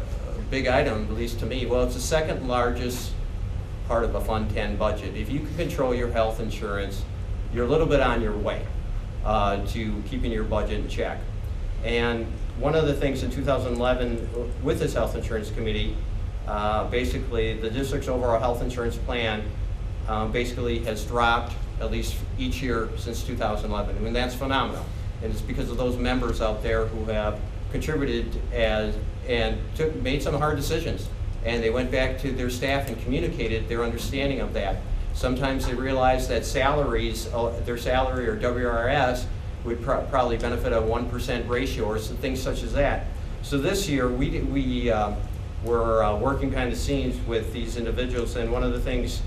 big item, at least to me? Well, it's the second largest part of a Fund 10 budget. If you can control your health insurance, you're a little bit on your way to keeping your budget in check. And one of the things in 2011 with this health insurance committee, basically the district's overall health insurance plan basically has dropped at least each year since 2011. I mean, that's phenomenal. And it's because of those members out there who have contributed made some hard decisions. And they went back to their staff and communicated their understanding of that. Sometimes they realized that salaries, their salary or WRS, would probably benefit a 1% ratio or some things such as that. So this year we were working behind the scenes with these individuals, and one of the things,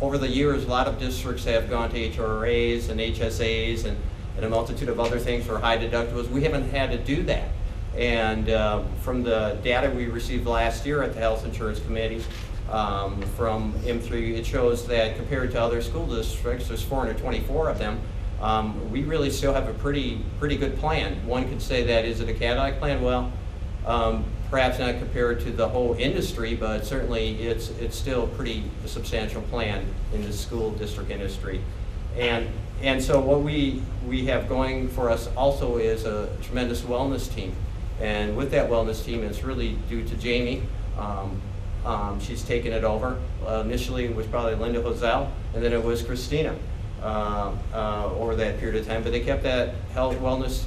over the years, a lot of districts have gone to HRAs and HSAs and a multitude of other things for high deductibles. We haven't had to do that. And from the data we received last year at the Health Insurance Committee from M3, it shows that compared to other school districts, there's 424 of them, we really still have a pretty good plan. One could say that, is it a Cadillac plan? Well, perhaps not compared to the whole industry, but certainly it's still a pretty substantial plan in the school district industry. And so what we have going for us also is a tremendous wellness team. And with that wellness team, it's really due to Jamie. She's taken it over. Initially it was probably Linda Hosell, and then it was Christina over that period of time. But they kept that health wellness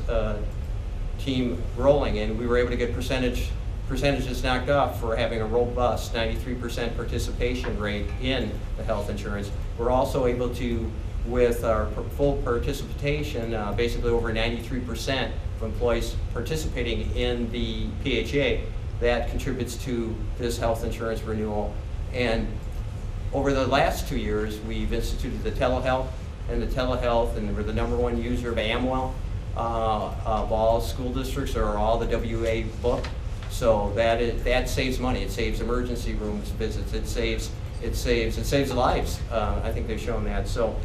team rolling, and we were able to get percentages knocked off for having a robust 93% participation rate in the health insurance. We're also able to, with our full participation, basically over 93% of employees participating in the PHA, that contributes to this health insurance renewal. And over the last 2 years, we've instituted the telehealth, and we're the #1 user of Amwell of all school districts, or all the WA book. So that saves money. It saves emergency rooms visits. It saves it saves lives. I think they've shown that. So,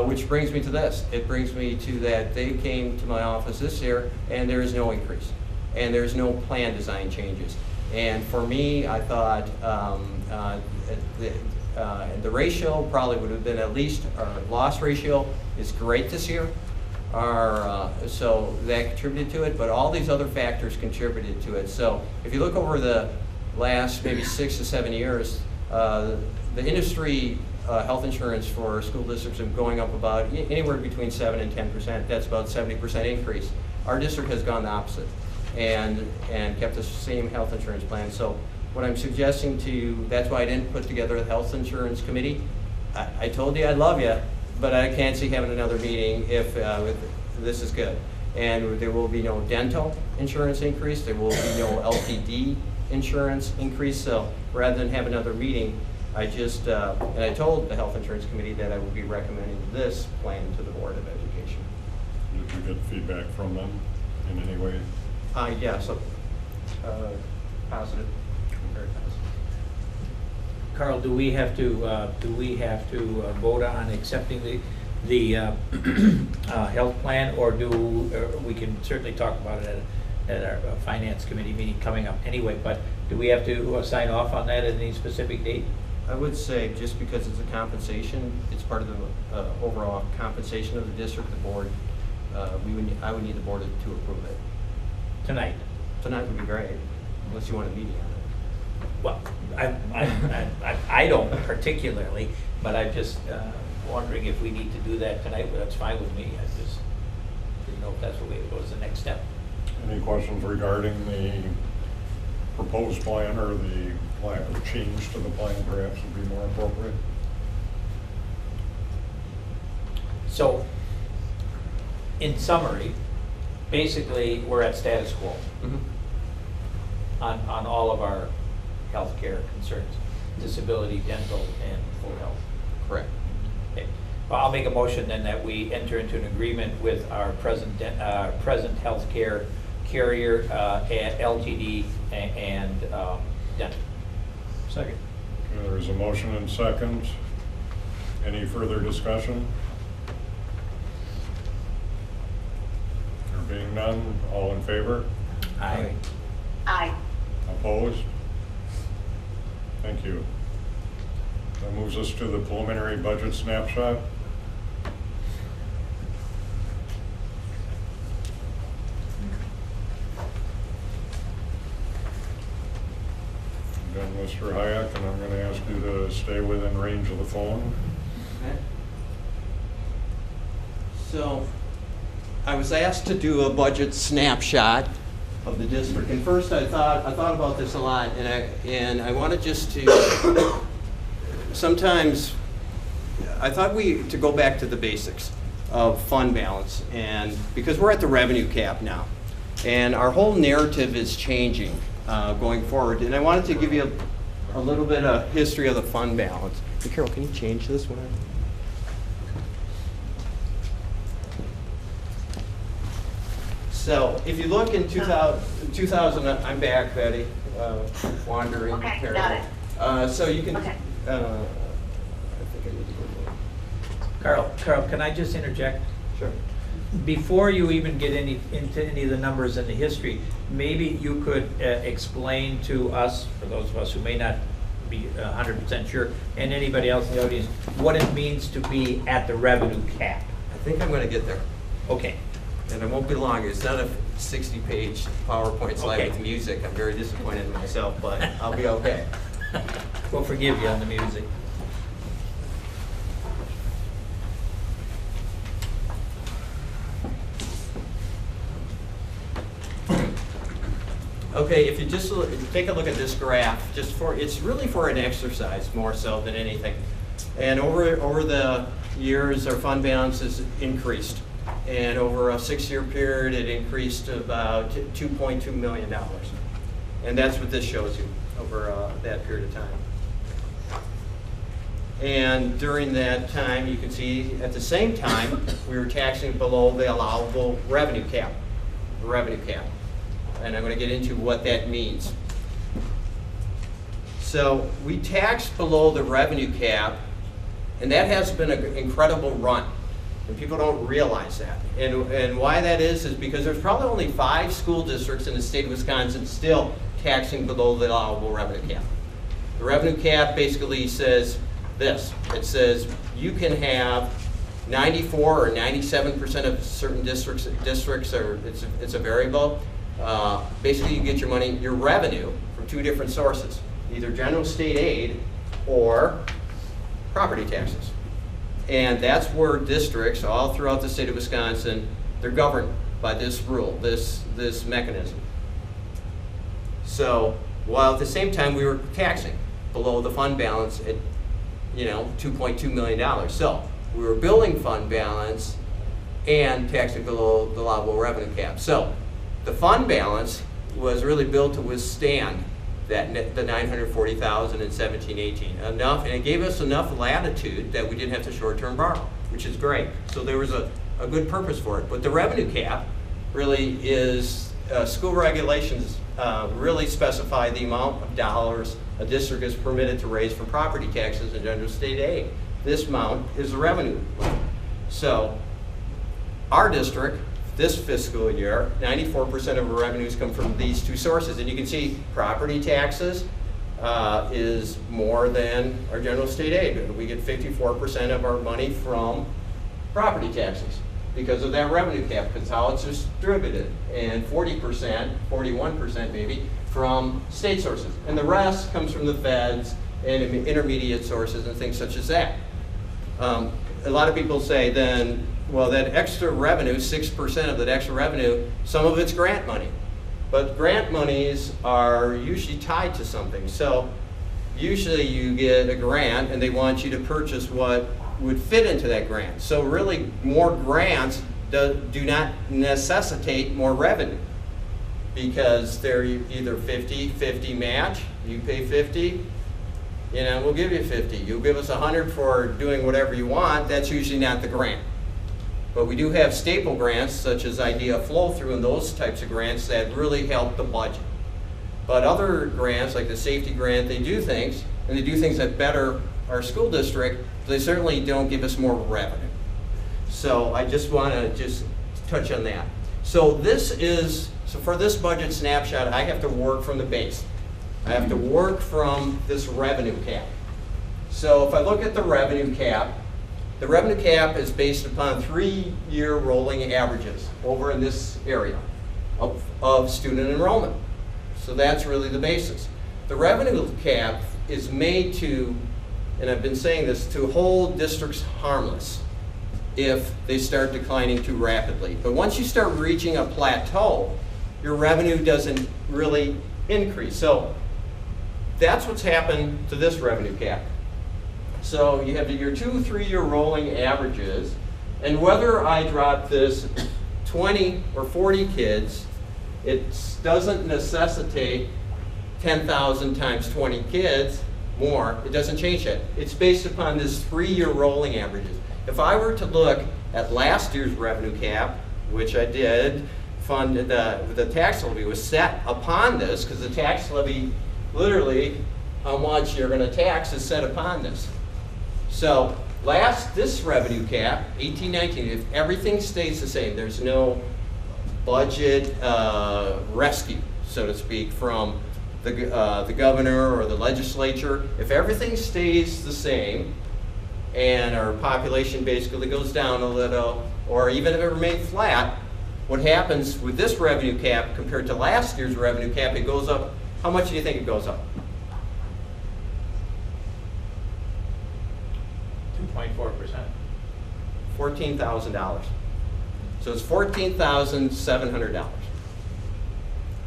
which brings me to this. It brings me to that they came to my office this year, and there is no increase, and there's no plan design changes. And for me, I thought the ratio probably would have been at least, our loss ratio is great this year. So that contributed to it, but all these other factors contributed to it. So if you look over the last maybe 6 to 7 years, the industry health insurance for school districts is going up about anywhere between 7 and 10%. That's about 70% increase. Our district has gone the opposite and kept the same health insurance plan. So what I'm suggesting to you, that's why I didn't put together a health insurance committee. I told you I love you, but I can't see having another meeting if this is good. And there will be no dental insurance increase. There will be no LTD insurance increase. So rather than have another meeting, I just, and I told the Health Insurance Committee that I would be recommending this plan to the Board of Education. Did you get feedback from them in any way? Yeah, so positive, very positive. Carl, do we have to vote on accepting the health plan, or we can certainly talk about it at our finance committee meeting coming up anyway, but do we have to sign off on that at any specific date? I would say just because it's a compensation, it's part of the overall compensation of the district, the board, I would need the board to approve it. Tonight? Tonight would be great, unless you want a meeting on it. Well, I don't particularly, but I'm just wondering if we need to do that tonight. But that's fine with me. I just didn't know if that's what was the next step. Any questions regarding the proposed plan, or the lack of change to the plan perhaps would be more appropriate? So, in summary, basically we're at status quo on all of our healthcare concerns, disability, dental, and full health. Correct. Okay. Well, I'll make a motion then that we enter into an agreement with our present healthcare carrier, LTD, and dental. Second. Okay, there's a motion and second. Any further discussion? There being none, all in favor? Aye. Aye. Opposed? Thank you. That moves us to the preliminary budget snapshot. Again, Mr. Hayek, and I'm going to ask you to stay within range of the phone. Okay. So, I was asked to do a budget snapshot of the district, and first I thought about this a lot, and I wanted just to sometimes I thought to go back to the basics of fund balance, and because we're at the revenue cap now, and our whole narrative is changing going forward, and I wanted to give you a little bit of history of the fund balance. Hey, Carol, can you change this one? So if you look in 2000, I'm back, Betty, wandering. Okay, terrible. got it. So you can, Okay. I think I need to go. Carl, can I just interject? Sure. Before you even get into any of the numbers and the history, maybe you could explain to us, for those of us who may not be 100% sure, and anybody else in the audience, what it means to be at the revenue cap. I think I'm going to get there. Okay. And it won't be long. It's not a 60-page PowerPoint slide with music. I'm very disappointed in myself, but I'll be okay. We'll forgive you on the music. Okay, if you just take a look at this graph, it's really for an exercise more so than anything. And over the years, our fund balance has increased. And over a 6-year period, it increased to about $2.2 million. And that's what this shows you over that period of time. And during that time, you can see at the same time, we were taxing below the allowable revenue cap, And I'm going to get into what that means. So we tax below the revenue cap, and that has been an incredible run. And people don't realize that. And why that is because there's probably only 5 school districts in the state of Wisconsin still taxing below the allowable revenue cap. The revenue cap basically says this. It says you can have 94 or 97% of certain districts, or it's a variable. Basically you get your revenue from 2 different sources, either general state aid or property taxes. And that's where districts all throughout the state of Wisconsin, they're governed by this rule, this mechanism. So while at the same time we were taxing below the fund balance at $2.2 million. So we were building fund balance and taxing below the allowable revenue cap. So the fund balance was really built to withstand the $940,000 in 17-18 enough, and it gave us enough latitude that we didn't have to short-term borrow, which is great. So there was a good purpose for it. But the revenue cap really is school regulations really specify the amount of dollars a district is permitted to raise from property taxes and general state aid. This amount is the revenue. So our district, this fiscal year, 94% of our revenues come from these 2 sources. And you can see property taxes is more than our general state aid. We get 54% of our money from property taxes because of that revenue cap, because how it's distributed. And 40%, 41% maybe, from state sources. And the rest comes from the feds and intermediate sources and things such as that. A lot of people say then, well, that extra revenue, 6% of that extra revenue, some of it's grant money. But grant monies are usually tied to something. So usually you get a grant and they want you to purchase what would fit into that grant. So really more grants do not necessitate more revenue because they're either 50-50 match, you pay 50, we'll give you 50. You'll give us 100 for doing whatever you want. That's usually not the grant. But we do have staple grants such as Idea Flow Through and those types of grants that really help the budget. But other grants like the safety grant, they do things, and they do things that better our school district, but they certainly don't give us more revenue. So I just want to touch on that. So for this budget snapshot, I have to work from the base. I have to work from this revenue cap. So if I look at the revenue cap is based upon 3-year rolling averages over in this area of student enrollment. So that's really the basis. The revenue cap is made to, and I've been saying this, to hold districts harmless if they start declining too rapidly. But once you start reaching a plateau, your revenue doesn't really increase. So that's what's happened to this revenue cap. So you have your 2-3-year rolling averages, and whether I drop this 20 or 40 kids, it doesn't necessitate 10,000 times 20 kids more. It doesn't change that. It's based upon this 3-year rolling averages. If I were to look at last year's revenue cap, which I did, the tax levy was set upon this, because the tax levy, literally, how much you're going to tax is set upon this. So this revenue cap, 18-19, if everything stays the same, there's no budget rescue, so to speak, from the governor or the legislature. If everything stays the same and our population basically goes down a little, or even if it remains flat, what happens with this revenue cap compared to last year's revenue cap, it goes up. How much do you think it goes up? 2.4%. $14,000. So it's $14,700.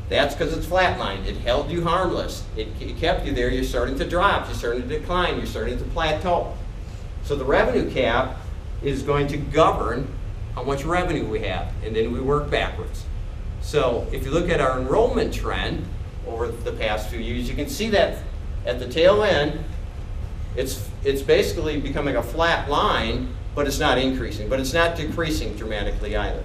That's because it's flatlined. It held you harmless. It kept you there. You're starting to drop. You're starting to decline. You're starting to plateau. So the revenue cap is going to govern how much revenue we have, and then we work backwards. So if you look at our enrollment trend over the past few years, you can see that at the tail end, it's basically becoming a flat line, but it's not increasing, but it's not decreasing dramatically either.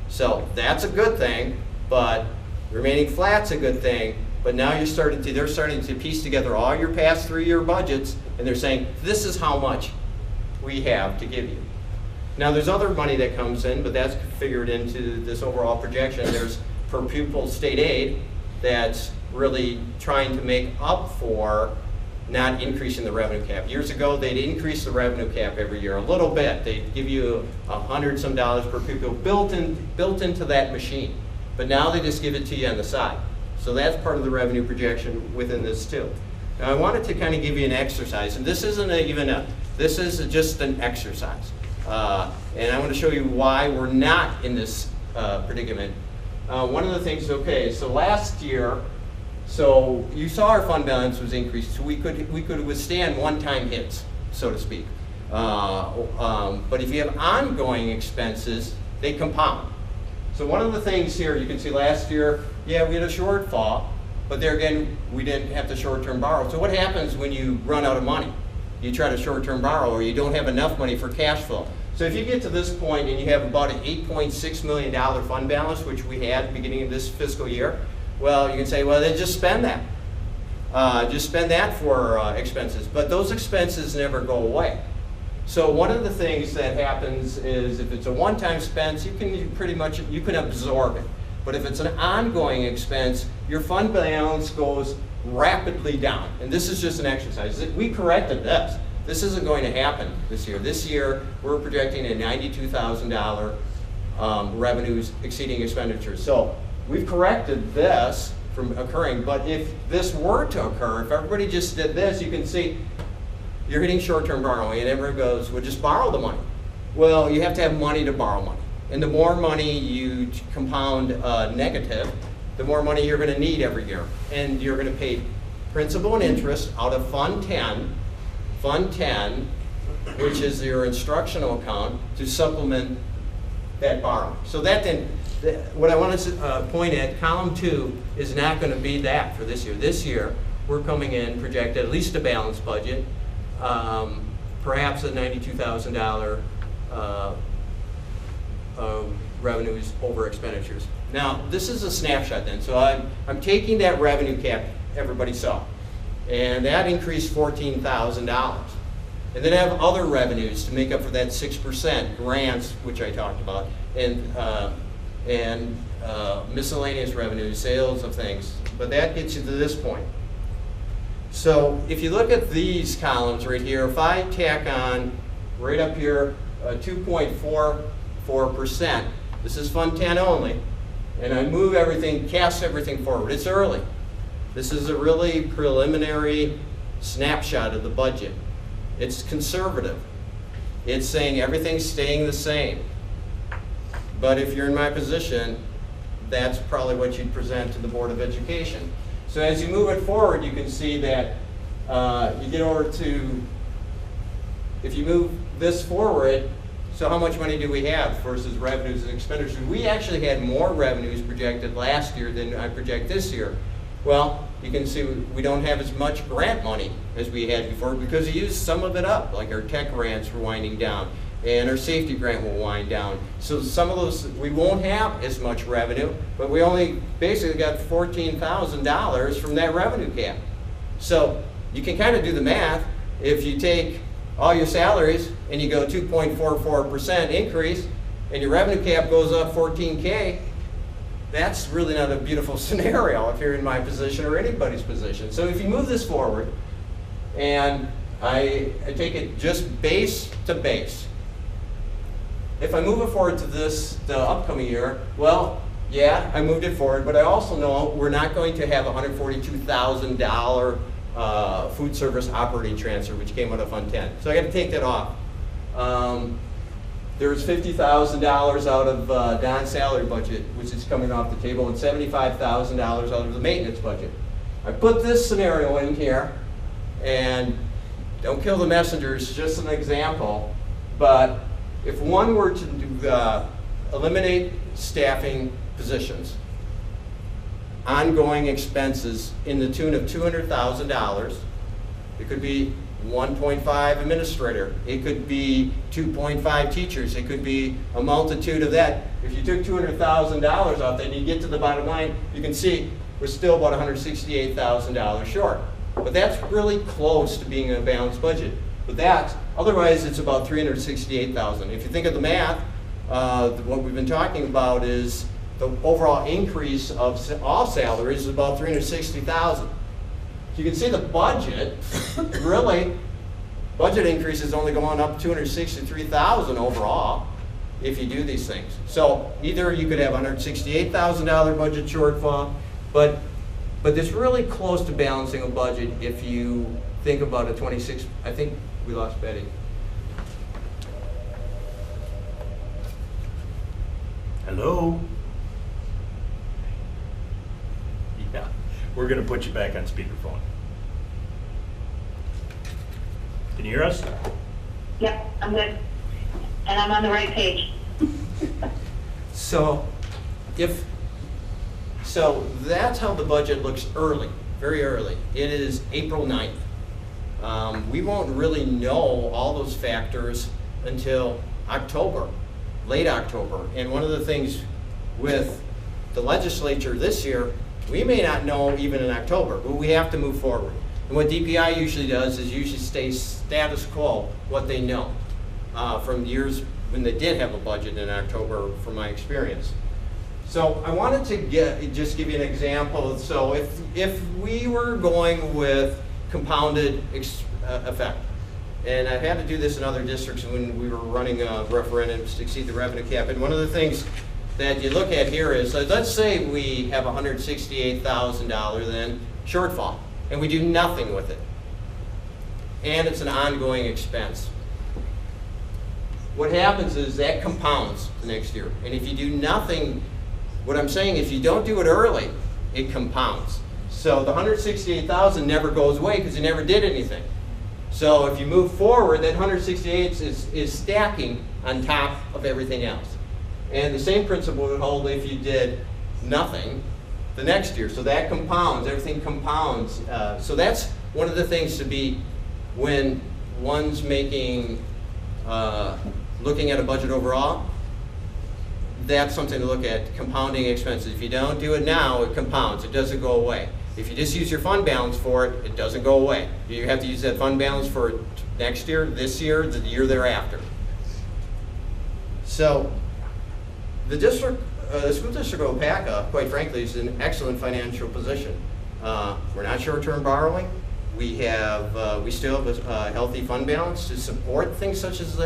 So that's a good thing, but remaining flat's a good thing, But now they're starting to piece together all your past 3-year budgets, and they're saying, this is how much we have to give you. Now there's other money that comes in, but that's figured into this overall projection. There's per pupil state aid that's really trying to make up for not increasing the revenue cap. Years ago, they'd increase the revenue cap every year a little bit. They'd give you $100-some per pupil built into that machine. But now they just give it to you on the side. So that's part of the revenue projection within this too. Now I wanted to kind of give you an exercise, and this isn't this is just an exercise. And I want to show you why we're not in this predicament. One of the things, okay, so last year, so you saw our fund balance was increased, so we could withstand one-time hits, so to speak. But if you have ongoing expenses, they compound. So one of the things here, you can see last year, yeah, we had a shortfall, but there again, we didn't have to short-term borrow. So what happens when you run out of money? You try to short-term borrow, or you don't have enough money for cash flow. So if you get to this point and you have about an $8.6 million fund balance, which we had at the beginning of this fiscal year, well, you can say, well, then just spend that. Just spend that for expenses. But those expenses never go away. So one of the things that happens is if it's a one-time expense, you can absorb it. But if it's an ongoing expense, your fund balance goes rapidly down. And this is just an exercise. We corrected this. This isn't going to happen this year. This year, we're projecting a $92,000 revenues exceeding expenditures. So we've corrected this from occurring, but if this were to occur, if everybody just did this, you can see you're hitting short-term borrowing, and everyone goes, well, just borrow the money. Well, you have to have money to borrow money. And the more money you compound negative, the more money you're going to need every year. And you're going to pay principal and interest out of Fund 10, which is your instructional account, to supplement that borrowing. So that then, what I want to point at, column 2 is not going to be that for this year. This year, we're coming in, project at least a balanced budget, perhaps a $92,000 revenues over expenditures. Now, this is a snapshot then. So I'm taking that revenue cap everybody saw, and that increased $14,000. And then I have other revenues to make up for that 6%, grants, which I talked about, and miscellaneous revenues, sales of things. But that gets you to this point. So if you look at these columns right here, if I tack on right up here 2.44%, this is Fund 10 only, and I move everything, cast everything forward. It's early. This is a really preliminary snapshot of the budget. It's conservative. It's saying everything's staying the same. But if you're in my position, that's probably what you'd present to the Board of Education. So as you move it forward, you can see that you get over to, if you move this forward, so how much money do we have versus revenues and expenditures? We actually had more revenues projected last year than I project this year. Well, you can see we don't have as much grant money as we had before because we used some of it up, like our tech grants were winding down and our safety grant will wind down. So some of those, we won't have as much revenue, but we only basically got $14,000 from that revenue cap. So you can kind of do the math. If you take all your salaries and you go 2.44% increase and your revenue cap goes up 14K, that's really not a beautiful scenario if you're in my position or anybody's position. So if you move this forward, and I take it just base to base. If I move it forward to the upcoming year, well, yeah, I moved it forward, but I also know we're not going to have a $142,000 food service operating transfer, which came out of Fund 10. So I got to take that off. There's $50,000 out of Don's salary budget, which is coming off the table, and $75,000 out of the maintenance budget. I put this scenario in here, and don't kill the messengers, just an example, but if one were to eliminate staffing positions, ongoing expenses in the tune of $200,000, it could be 1.5 administrator, it could be 2.5 teachers, it could be a multitude of that. If you took $200,000 off that and you get to the bottom line, you can see we're still about $168,000 short. But that's really close to being a balanced budget. But that's, otherwise it's about $368,000. If you think of the math, what we've been talking about is the overall increase of all salaries is about $360,000. So you can see the budget, really, budget increase is only going up $263,000 overall if you do these things. So either you could have $168,000 budget shortfall, but it's really close to balancing a budget if you think about a 26, I think we lost Betty. Hello? Yeah, we're going to put you back on speakerphone. Can you hear us? Yep, I'm good. And I'm on the right page. So that's how the budget looks early, very early. It is April 9th. We won't really know all those factors until October, late October. And one of the things with the legislature this year, we may not know even in October, but we have to move forward. And what DPI usually does is usually stay status quo, what they know from years when they did have a budget in October, from my experience. So I wanted to just give you an example. So if we were going with compounded effect, and I've had to do this in other districts when we were running referendums to exceed the revenue cap, and one of the things that you look at here is, let's say we have $168,000 then shortfall, and we do nothing with it, and it's an ongoing expense. What happens is that compounds the next year, and if you do nothing, what I'm saying, if you don't do it early, it compounds. So the $168,000 never goes away because you never did anything. So if you move forward, that $168,000 is stacking on top of everything else. And the same principle would hold if you did nothing the next year. So that compounds, everything compounds. So that's one of the things to be when one's making, looking at a budget overall. That's something to look at, compounding expenses. If you don't do it now, it compounds, it doesn't go away. If you just use your fund balance for it, it doesn't go away. You have to use that fund balance for next year, this year, the year thereafter. So the district, the school district of Waupaca, quite frankly, is in an excellent financial position. We're not short-term borrowing. We still have a healthy fund balance to support things such as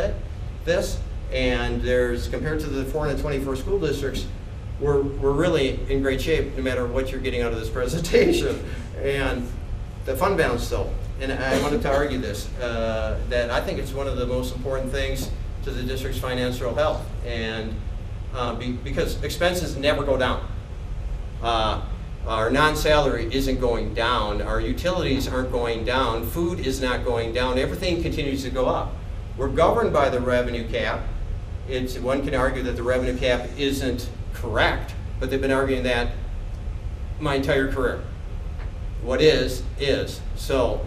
this. And compared to the 424 school districts, we're really in great shape no matter what you're getting out of this presentation. And the fund balance though, and I wanted to argue this, that I think it's one of the most important things to the district's financial health. And because expenses never go down. Our non-salary isn't going down, our utilities aren't going down, food is not going down, everything continues to go up. We're governed by the revenue cap. One can argue that the revenue cap isn't correct, but they've been arguing that my entire career. What is. So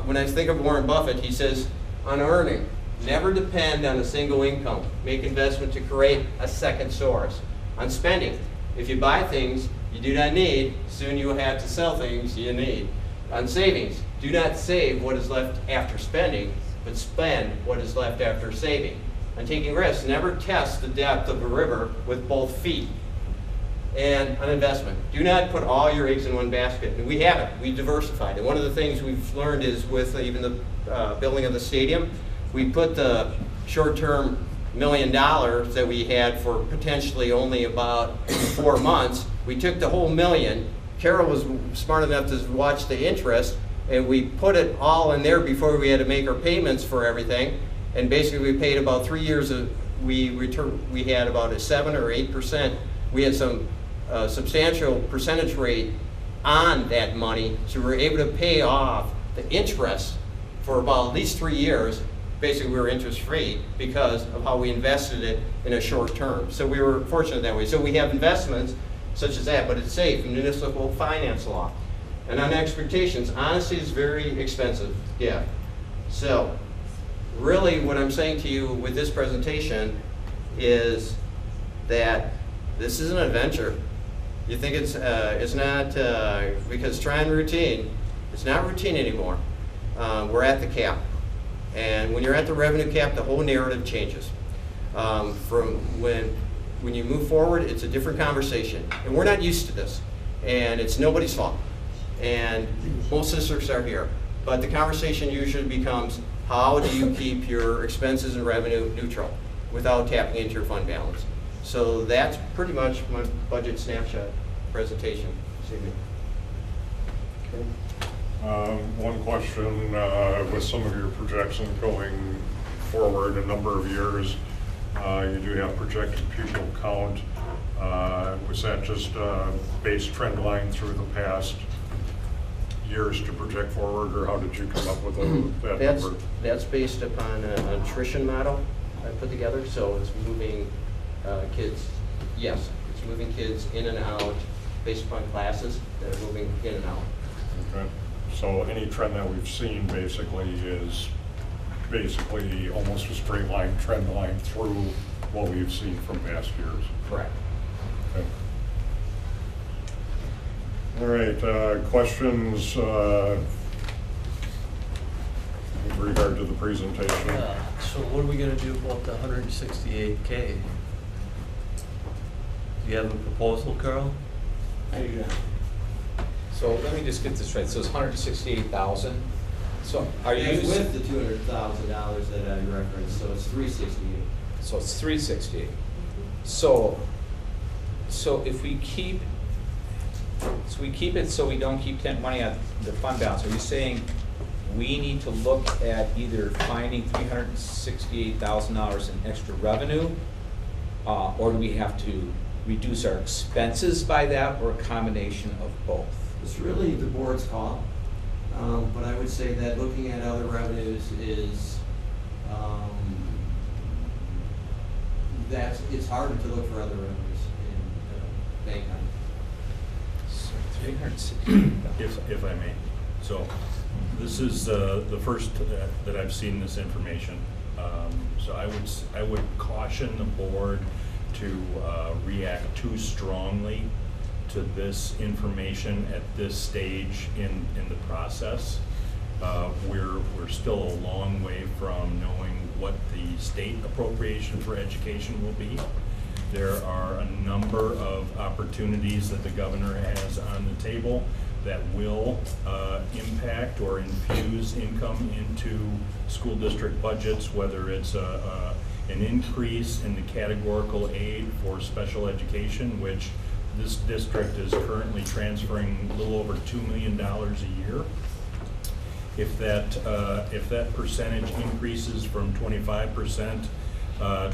when I think of Warren Buffett, he says, on earning, never depend on a single income. Make investment to create a second source. On spending, if you buy things you do not need, soon you will have to sell things you need. On savings, do not save what is left after spending, but spend what is left after saving. On taking risks, never test the depth of a river with both feet. And on investment, do not put all your eggs in one basket. And we haven't, we diversified. And one of the things we've learned is with even the building of the stadium, we put the short-term $1 million that we had for potentially only about 4 months. We took the whole $1 million. Carol was smart enough to watch the interest, and we put it all in there before we had to make our payments for everything. And basically we paid about 3 years of, we had about a 7 or 8%. We had some substantial percentage rate on that money, so we were able to pay off the interest for about at least 3 years. Basically we were interest free because of how we invested it in a short term. So we were fortunate that way. So we have investments such as that, but it's safe, municipal finance law. And on expectations, honesty is very expensive, yeah. So really what I'm saying to you with this presentation is that this is an adventure. You think it's not, because trying routine, it's not routine anymore. We're at the cap. And when you're at the revenue cap, the whole narrative changes. From when you move forward, it's a different conversation. And we're not used to this. And it's nobody's fault. And most districts are here. But the conversation usually becomes, how do you keep your expenses and revenue neutral without tapping into your fund balance? So that's pretty much my budget snapshot presentation this evening. Okay. One question, with some of your projections going forward a number of years, you do have projected pupil count. Was that just base trend line through the past years to project forward, or how did you come up with that number? That's based upon an attrition model I put together, so it's moving kids, yes, it's moving kids in and out based upon classes that are moving in and out. Okay. So any trend that we've seen basically is almost a straight line trend line through what we've seen from past years. Correct. Okay. All right, questions with regard to the presentation? So what are we going to do about the 168K? Do you have a proposal, Carl? I do not. So let me just get this right. So it's 168,000. So are you That's with the $200,000 that I referenced, so it's 368. So it's 368. So if we keep, it so we don't keep money on the fund balance, are you saying we need to look at either finding $368,000 in extra revenue, or do we have to reduce our expenses by that, or a combination of both? It's really the board's call, but I would say that looking at other revenues is, it's harder to look for other revenues in bank on. So 360. If I may. So this is the first that I've seen this information. So I would caution the board to react too strongly to this information at this stage in the process. We're still a long way from knowing what the state appropriation for education will be. There are a number of opportunities that the governor has on the table that will impact or infuse income into school district budgets, whether it's an increase in the categorical aid for special education, which this district is currently transferring a little over $2 million a year. If that percentage increases from 25%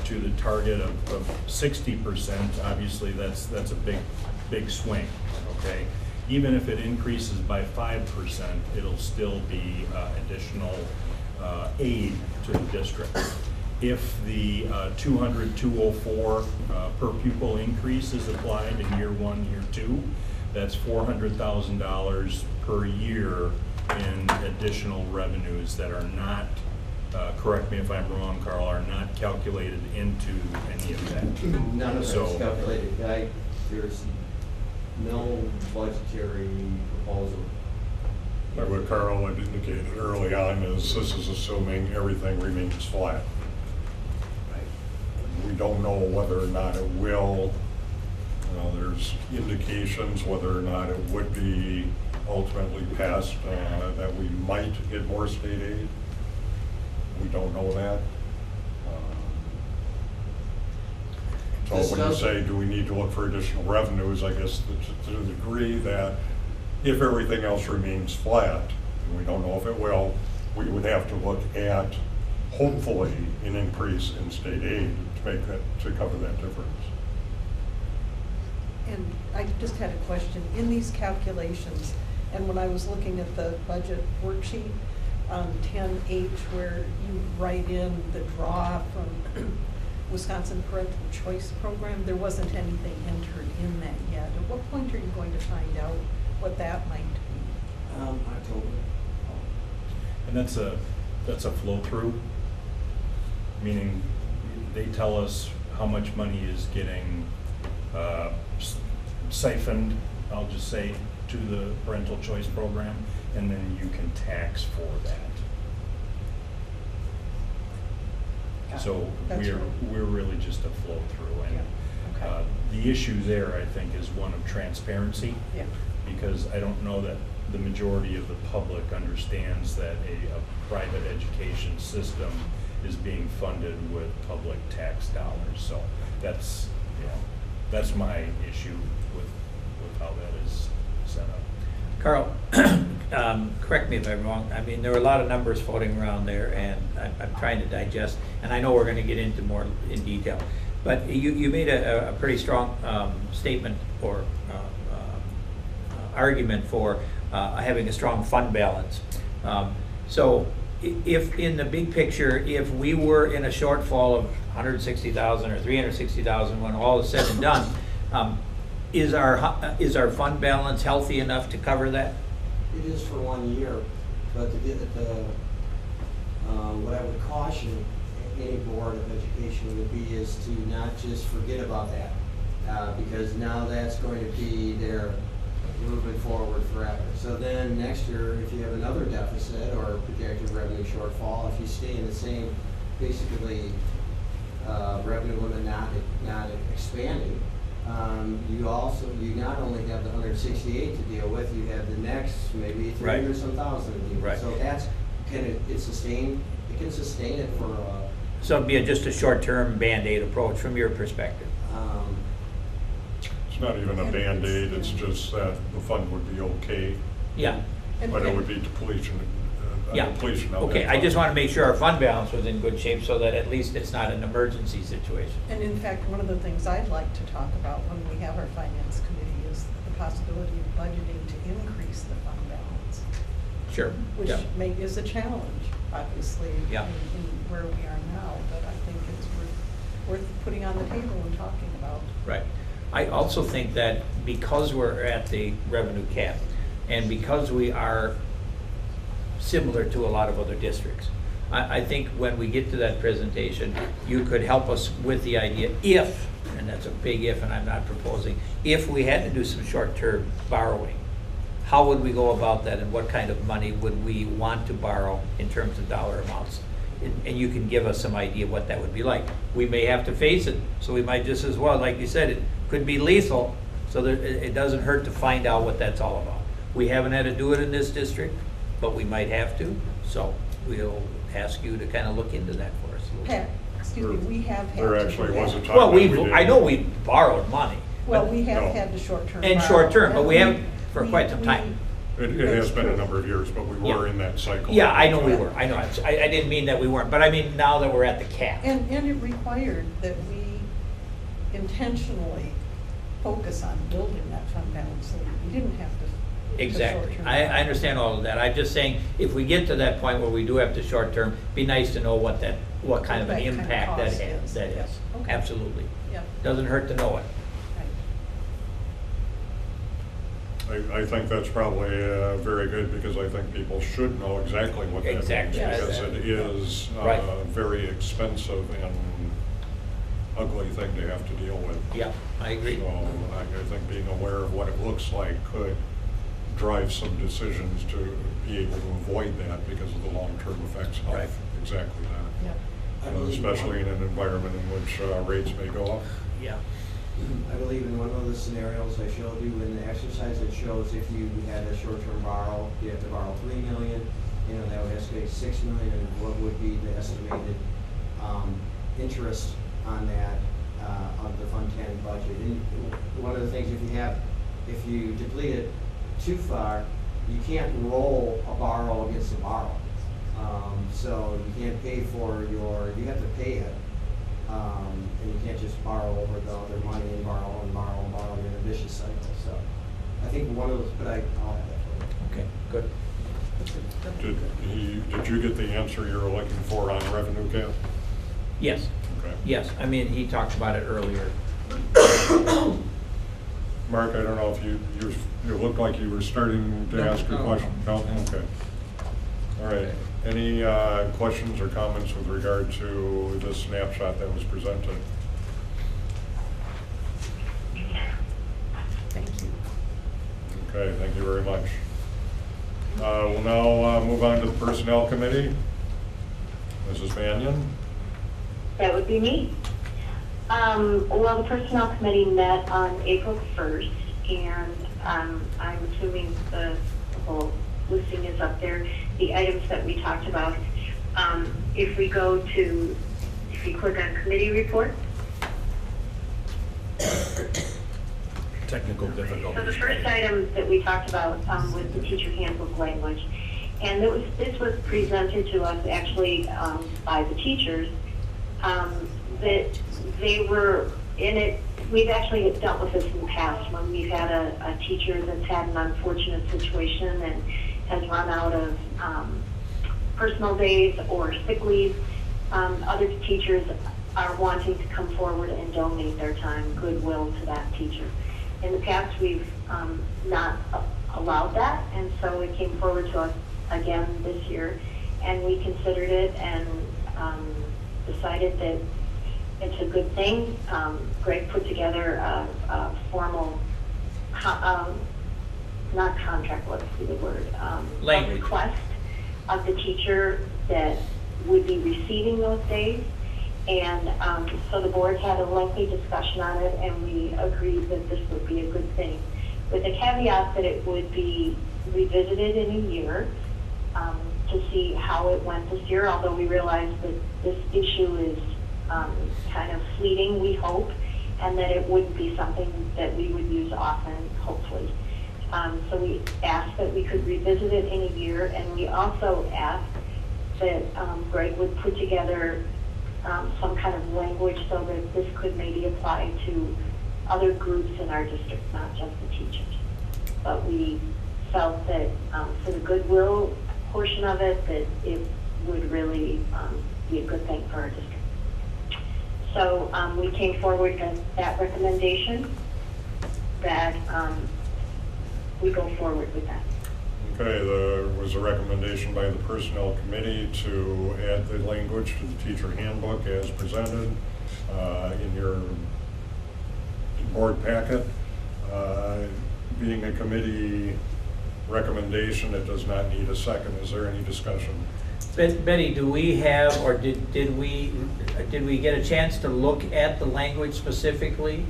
to the target of 60%, obviously that's a big swing. Okay, even if it increases by 5%, it'll still be additional aid to the district. If the 200-204 per pupil increase is applied in year 1, year 2, that's $400,000 per year in additional revenues that are not, correct me if I'm wrong, Carl, are not calculated into any of that. None of it's calculated. There's no budgetary proposal. Like what Carl had indicated early on, is this is assuming everything remains flat. We don't know whether or not it will. There's indications whether or not it would be ultimately passed, that we might get more state aid. We don't know that. So when you say, do we need to look for additional revenues, I guess to the degree that if everything else remains flat, and we don't know if it will, we would have to look at, hopefully, an increase in state aid to cover that difference. And I just had a question. In these calculations, and when I was looking at the budget worksheet on 10H, where you write in the draw from Wisconsin Parental Choice Program, there wasn't anything entered in that yet. At what point are you going to find out what that might be? October. And that's a flow through, meaning they tell us how much money is getting siphoned, I'll just say, to the parental choice program, and then you can tax for that. So That's right. we're really just a flow through, and the issue there, I think, is one of transparency. Yeah. Because I don't know that the majority of the public understands that a private education system is being funded with public tax dollars. So that's, that's my issue with how that is set up. Carl, correct me if I'm wrong. I mean, there were a lot of numbers floating around there, and I'm trying to digest, and I know we're going to get into more in detail. But you made a pretty strong statement or argument for having a strong fund balance. So if in the big picture, if we were in a shortfall of 160,000 or 360,000 when all is said and done, is our fund balance healthy enough to cover that? It is for 1 year, but what I would caution any board of education would be is to not just forget about that, because now that's going to be there moving forward forever. So then next year, if you have another deficit or projected revenue shortfall, if you stay in the same, basically, revenue limit not expanding, you not only have the 168 to deal with, you have the next maybe 300 some thousand to deal with. So that's it can sustain it for. So it'd be just a short-term Band-Aid approach from your perspective. It's not even a Band-Aid, it's just that the fund would be okay. Yeah. But it would be depletion. Depletion of Okay, that I fund. just want to make sure our fund balance was in good shape so that at least it's not an emergency situation. And in fact, one of the things I'd like to talk about when we have our finance committee is the possibility of budgeting to increase the fund balance. Sure. Which is a challenge, obviously, in where we are now, but I think it's worth putting on the table and talking about. Right. I also think that because we're at the revenue cap and because we are similar to a lot of other districts, I think when we get to that presentation, you could help us with the idea if, and that's a big if and I'm not proposing, if we had to do some short-term borrowing, how would we go about that and what kind of money would we want to borrow in terms of dollar amounts? And you can give us some idea what that would be like. We may have to face it, so we might just as well, like you said, it could be lethal, so that it doesn't hurt to find out what that's all about. We haven't had to do it in this district, but we might have to, so we'll ask you to kind of look into that for us. Pat, excuse me, we have had There to actually do was that. a time Well, when we did. I know we borrowed money. Well, we have had the short-term And borrow. short-term, but we And haven't for quite some time. It has been a number of years, but we were in that cycle. Yeah, I know we were. I know. I didn't mean that we weren't, but I mean now that we're at the cap. And it required that we intentionally focus on building that fund balance, so we didn't have to. Exactly. short-term I borrow. understand all of that. I'm just saying, if we get to that point where we do have to short-term, be nice to know what kind of an What that kind of impact that cost has. is. That Yeah. is. Okay. Absolutely. Yeah. Doesn't hurt to know it. I think that's probably very good because I think people should know exactly what that means. Exactly. Because it is a very expensive and ugly thing to have to deal with. Yeah, I agree. So I think being aware of what it looks like could drive some decisions to be able to avoid that because of the long-term effects of exactly that. Especially in an environment in which rates may go up. Yeah. I believe in one of the scenarios I showed you in the exercise, it shows if you had a short-term borrow, you have to borrow $3 million, that would estimate $6 million, and what would be the estimated interest on that of the Fund 10 budget. And one of the things, if you deplete it too far, you can't roll a borrow against a borrow. So you can't pay you have to pay it. And you can't just borrow over the other money and borrow and borrow and borrow in a vicious cycle. So I think one of those, but I'll have that for you. Okay, good. Did you get the answer you were looking for on revenue cap? Yes. Okay. Yes, I mean, he talked about it earlier. Mark, I don't know if you looked like you were starting to ask a question. No? Okay. All right. Any questions or comments with regard to the snapshot that was presented? Thank Okay, thank you very much. We'll now move on to the Personnel Committee. Mrs. Mannion? That would be me. Well, the Personnel Committee met on April 1st, and I'm assuming the whole listing is up there. The items that we talked about. If you click on committee report. Technical difficulties. So the first item that we talked about was the teacher handbook language. And this was presented to us actually by the teachers, that they were in it. We've actually dealt with this in the past when we've had a teacher that's had an unfortunate situation and has run out of personal days or sick leave. Other teachers are wanting to come forward and donate their time, goodwill to that teacher. In the past, we've not allowed that, and so it came forward to us again this year, and we considered it and decided that it's a good thing. Greg put together a formal, not contract, let's see the word, a request of the teacher that would be receiving those days. And so the board had a lengthy discussion on it, and we agreed that this would be a good thing, with the caveat that it would be revisited in a year to see how it went this year, although we realize that this issue is kind of fleeting, we hope, and that it wouldn't be something that we would use often, hopefully. So we asked that we could revisit it in a year, and we also asked that Greg would put together some kind of language so that this could maybe apply to other groups in our district, not just the teachers. But we felt that for the goodwill portion of it, that it would really be a good thing for our district. So we came forward with that recommendation that we go forward with that. Okay, there was a recommendation by the Personnel Committee to add the language to the teacher handbook as presented in your board packet. Being a committee recommendation, it does not need a second. Is there any discussion? Betty, do we have, or did we get a chance to look at the language specifically?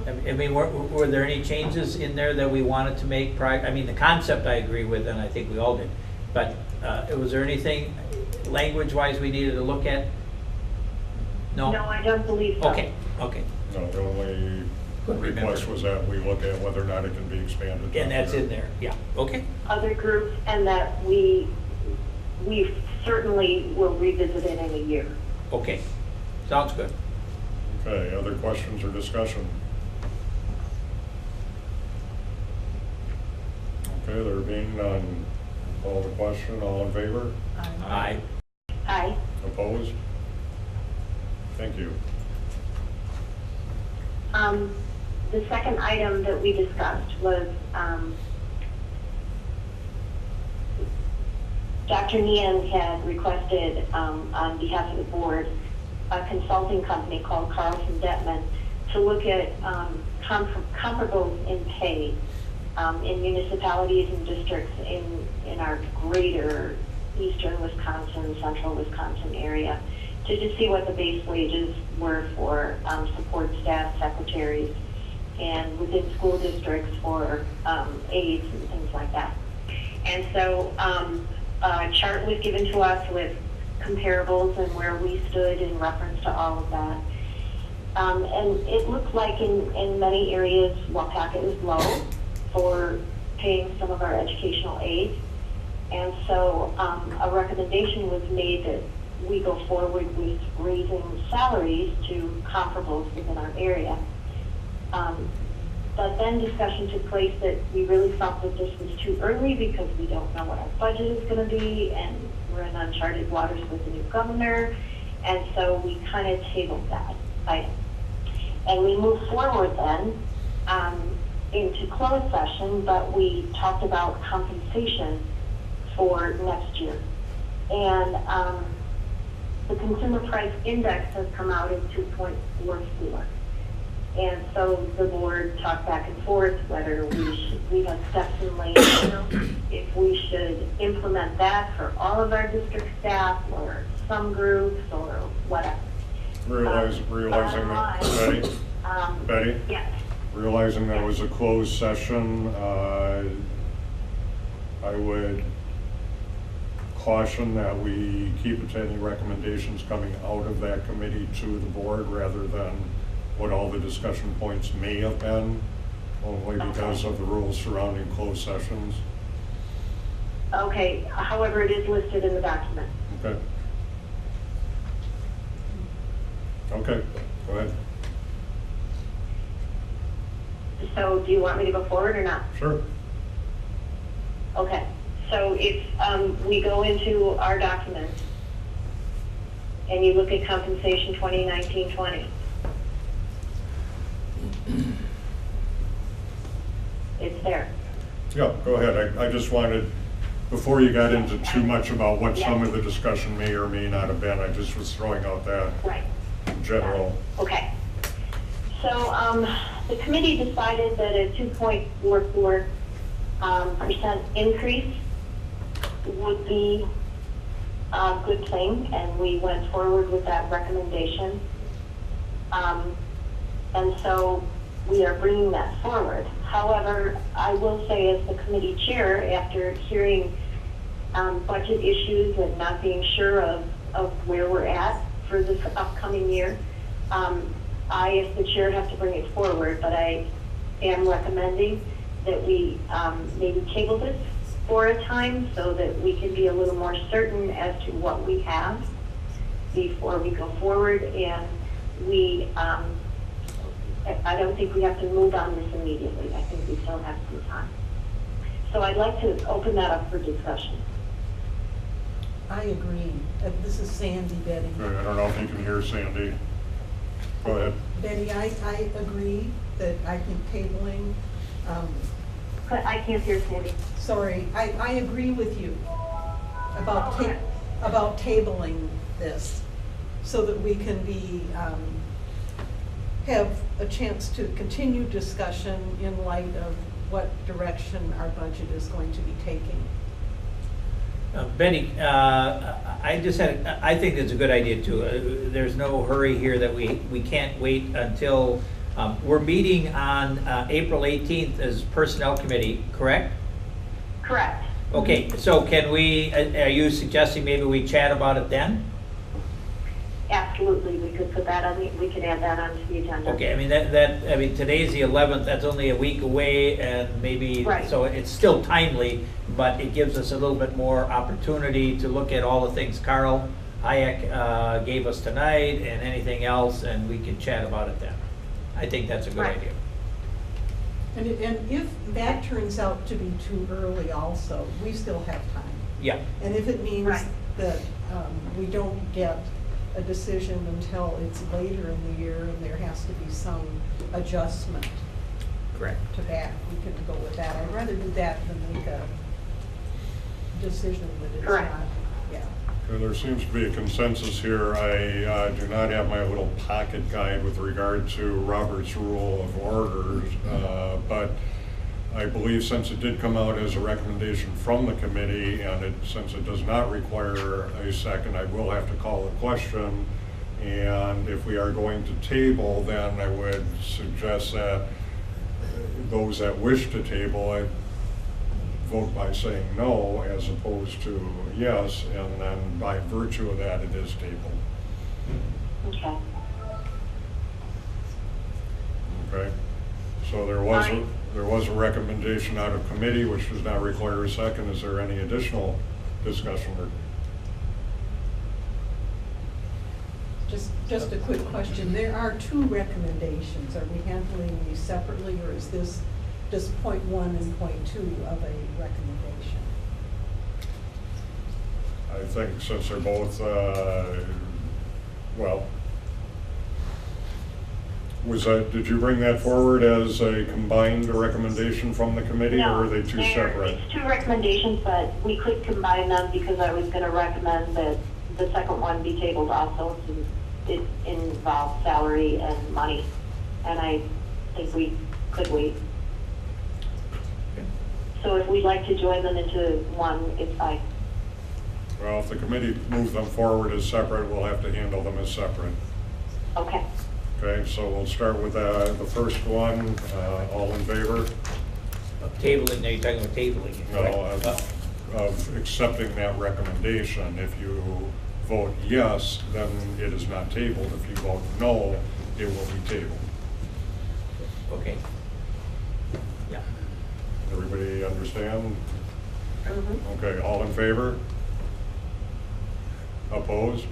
I mean, were there any changes in there that we wanted to make? I mean, the concept I agree with, and I think we all did. But was there anything language-wise we needed to look at? No? No, I don't believe so. Okay, okay. No, the only request was that we look at whether or not it can be expanded. And that's in there, yeah, okay. Other groups, and that we certainly will revisit it in a year. Okay, sounds good. Okay, other questions or discussion? Okay, there being none, call the question. All in favor? Aye. Aye. Opposed? Thank you. The second item that we discussed was Dr. Nian had requested on behalf of the board a consulting company called Carlson Detman to look at comparables in pay in municipalities and districts in our greater eastern Wisconsin, central Wisconsin area, to just see what the base wages were for support staff, secretaries, and within school districts for aides and things like that. And so a chart was given to us with comparables and where we stood in reference to all of that. And it looked like in many areas, Waupaca is low for paying some of our educational aides. And so a recommendation was made that we go forward with raising salaries to comparables within our area. But then discussion took place that we really felt that this was too early because we don't know what our budget is going to be, and we're in uncharted waters with the new governor, and so we kind of tabled that item. And we moved forward then into closed session, but we talked about compensation for next year. And the consumer price index has come out at 2.44. And so the board talked back and forth whether we have steps in lane, if we should implement that for all of our district staff or some groups or whatever. Realizing that, Betty? Yes. Realizing that it was a closed session, I would caution that we keep any recommendations coming out of that committee to the board rather than what all the discussion points may have been, only because of the rules surrounding closed sessions. Okay, however, it is listed in the document. Okay. Okay, go ahead. So do you want me to go forward or not? Sure. Okay, so if we go into our document and you look at compensation 2019-20, it's there. Yeah, go ahead. I just wanted, before you got into too much about what some of the discussion may or may not have been, I just was throwing out that in general. Okay. So the committee decided that a 2.44% increase would be a good thing, and we went forward with that recommendation. And so we are bringing that forward. However, I will say as the committee chair, after hearing budget issues and not being sure of where we're at for this upcoming year, I, as the chair, have to bring it forward, but I am recommending that we maybe table this for a time so that we can be a little more certain as to what we have before we go forward. And we, I don't think we have to move on this immediately. I think we still have some time. So I'd like to open that up for discussion. I agree. This is Sandy, Betty. I don't know if you can hear Sandy. Go ahead. Betty, I agree that I think tabling. I can't hear Sandy. Sorry, I agree with you about tabling this so that we can be have a chance to continue discussion in light of what direction our budget is going to be taking. Benny, I think it's a good idea too. There's no hurry here that we can't wait until, we're meeting on April 18th as Personnel Committee, correct? Correct. Okay, so can we, are you suggesting maybe we chat about it then? Absolutely, we could put that on we could add that onto the agenda. Okay, I mean, today's the 11th, that's only a week away, and maybe, so it's still timely, but it gives us a little bit more opportunity to look at all the things Carl Hayek gave us tonight and anything else, and we can chat about it then. I think that's a good idea. And if that turns out to be too early also, we still have time. Yeah. And if it means that we don't get a decision until it's later in the year and there has to be some adjustment to that, we can go with that. I'd rather do that than make a decision that it's not. Yeah. There seems to be a consensus here. I do not have my little pocket guide with regard to Robert's Rule of Orders, but I believe since it did come out as a recommendation from the committee, and since it does not require a second, I will have to call a question. And if we are going to table, then I would suggest that those that wish to table it vote by saying no as opposed to yes, and then by virtue of that, it is tabled. Okay. Okay. So there was a recommendation out of committee, which does not require a second. Is there any additional discussion? Just a quick question. There are two recommendations. Are we handling these separately, or is this just point 1 and point 2 of a recommendation? I think since they're both, did you bring that forward as a combined recommendation from the committee, or are they two separate? It's two recommendations, but we could combine them because I was going to recommend that the second one be tabled also, since it involves salary and money and I think we could wait. So if we'd like to join them into one, it's fine. Well, if the committee moves them forward as separate, we'll have to handle them as separate. Okay. Okay, so we'll start with the first one. All in favor? Tabling, now you're talking about tabling. No, of accepting that recommendation. If you vote yes, then it is not tabled. If you vote no, it will be tabled. Okay. Yeah. Everybody understand? Mm-hmm. Okay, all in favor? Opposed?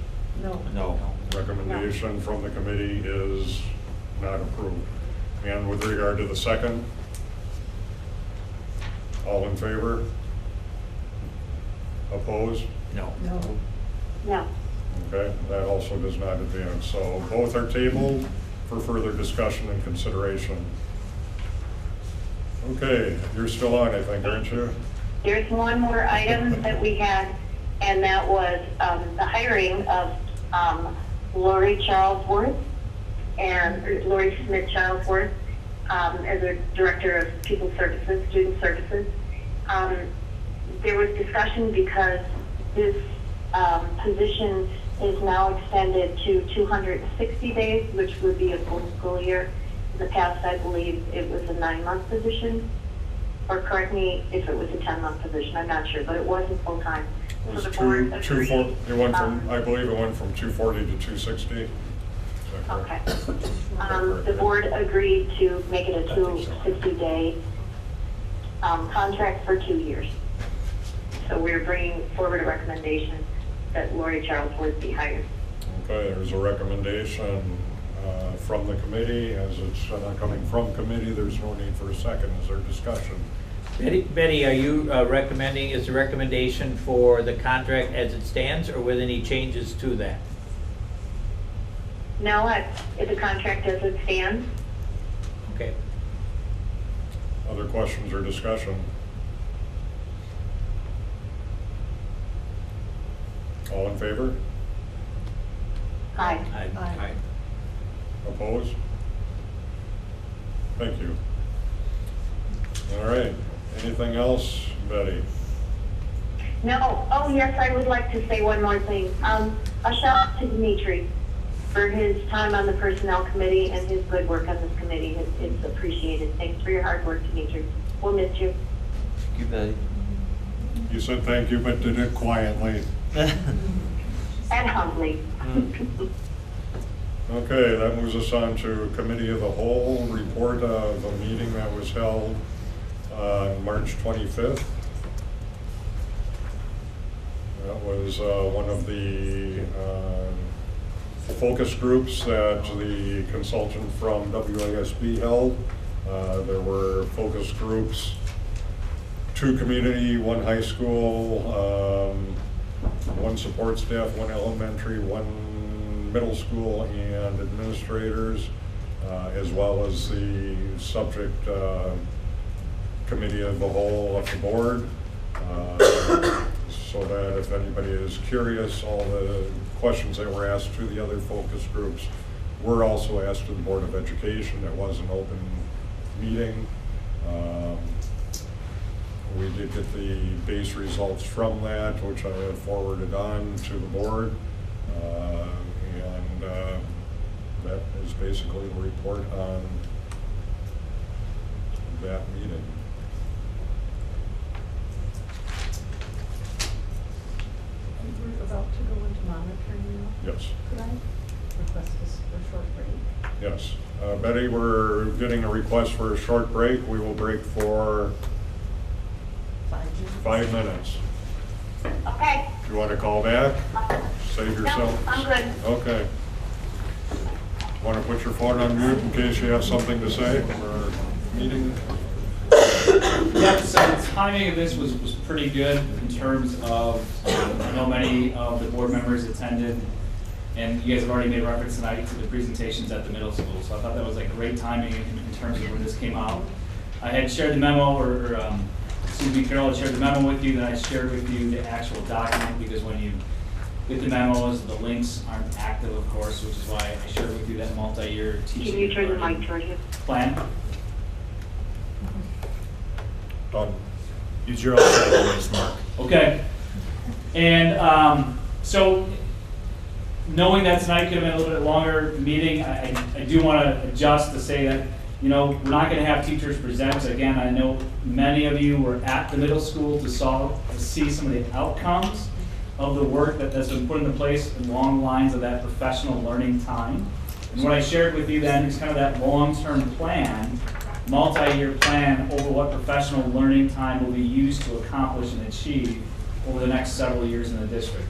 No. No. Recommendation from the committee is not approved. And with regard to the second, all in favor? Opposed? No. No. No. Okay, that also does not advance. So both are tabled for further discussion and consideration. Okay, you're still on, I think, aren't you? There's one more item that we had, and that was the hiring of Lori Charlesworth and Lori Smith Charlesworth as a director of Pupil Services, Student Services. There was discussion because this position is now extended to 260 days, which would be a full school year. In the past, I believe it was a 9-month position, or correct me if it was a 10-month position, I'm not sure, but it wasn't full-time. It was So the board agreed, it went from, I believe it went from 240 to 260. okay. The board agreed to make it a 260-day contract for 2 years. So we're bringing forward a recommendation that Lori Charlesworth be hired. Okay, there's a recommendation from the committee. As it's not coming from committee, there's no need for a second. Is there discussion? Betty, are you recommending, is the recommendation for the contract as it stands or with any changes to that? No, it's a contract as it stands. Okay. Other questions or discussion? All in favor? Aye. Aye. Opposed? Thank you. All right. Anything else, Betty? No. Oh, yes, I would like to say one more thing. A shout out to Dimitri for his time on the Personnel Committee and his good work on this committee. It's appreciated. Thanks for your hard work, Dimitri. We'll miss you. Thank you, Betty. You said thank you, but did it quietly. And humbly. Okay, that moves us on to Committee of the Whole, report of a meeting that was held on March 25th. That was one of the focus groups that the consultant from WASB held. There were focus groups, 2 community, 1 high school, 1 support staff, 1 elementary, 1 middle school, and administrators, as well as the subject committee of the whole of the board. So that if anybody is curious, all the questions that were asked to the other focus groups were also asked to the Board of Education. It was an open meeting. We did get the base results from that, which I have forwarded on to the board. And that is basically the report on that meeting. We're about to go into monitoring now. Yes. Could I request this for a short break? Yes. Betty, we're getting a request for a short break. We will break for 5 minutes. Okay. Do you want to call back? Save yourself? No, I'm good. Okay. Want to put your phone on mute in case you have something to say for meeting? Yep, so the timing of this was pretty good in terms of, I know many of the board members attended, and you guys have already made reference tonight to the presentations at the middle school, so I thought that was like great timing in terms of when this came out. I had shared the memo, Carol had shared the memo with you, then I shared with you the actual document, because when you get the memos. The links aren't active, of course, which is why I shared with you that multi-year teaching. Can you turn the mic towards you? Plan. Done. Use your outside voice, Mark. Okay. And so, knowing that tonight could have been a little bit longer meeting, I do want to adjust to say that, you know, we're not going to have teachers present. Again, I know many of you were at the middle school to see some of the outcomes of the work that's been put into place along the lines of that professional learning time. And what I shared with you then is kind of that long-term plan, multi-year plan over what professional learning time will be used to accomplish and achieve over the next several years in the district.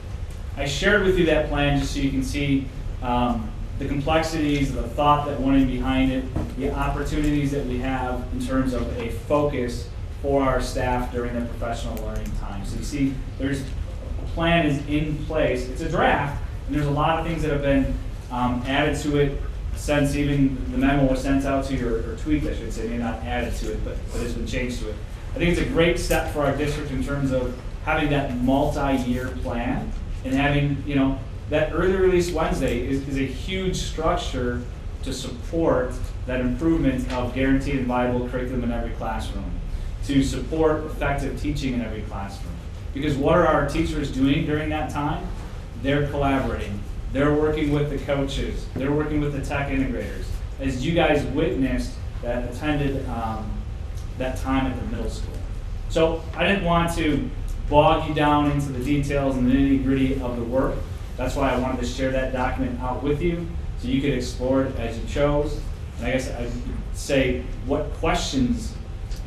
I shared with you that plan just so you can see the complexities, the thought that went in behind it, the opportunities that we have in terms of a focus for our staff during their professional learning time. So you see, there's a plan is in place. It's a draft, and there's a lot of things that have been added to it since even the memo was sent out to you, or tweaked, I should say, maybe not added to it, but it's been changed to it. I think it's a great step for our district in terms of having that multi-year plan and having, you know, that early release Wednesday is a huge structure to support that improvement of guaranteed and viable curriculum in every classroom, to support effective teaching in every classroom. Because what are our teachers doing during that time? They're collaborating. They're working with the coaches. They're working with the tech integrators. As you guys witnessed that attended that time at the middle school. So I didn't want to bog you down into the details and the nitty-gritty of the work. That's why I wanted to share that document out with you so you could explore it as you chose. And I guess I'd say, what questions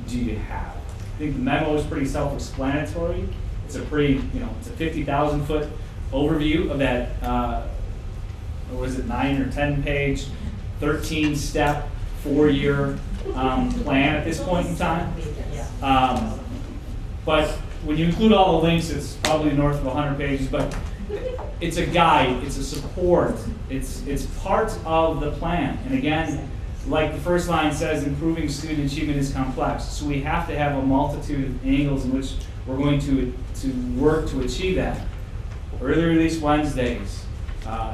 do you have? I think the memo is pretty self-explanatory. It's a pretty, you know, it's a 50,000 foot overview of that, what was it, 9 or 10 page, 13 step, 4-year plan at this point in time. But when you include all the links, it's probably north of 100 pages, but it's a guide, it's a support, it's part of the plan. And again, like the first line says, improving student achievement is complex. So we have to have a multitude of angles in which we're going to work to achieve that. Early release Wednesdays,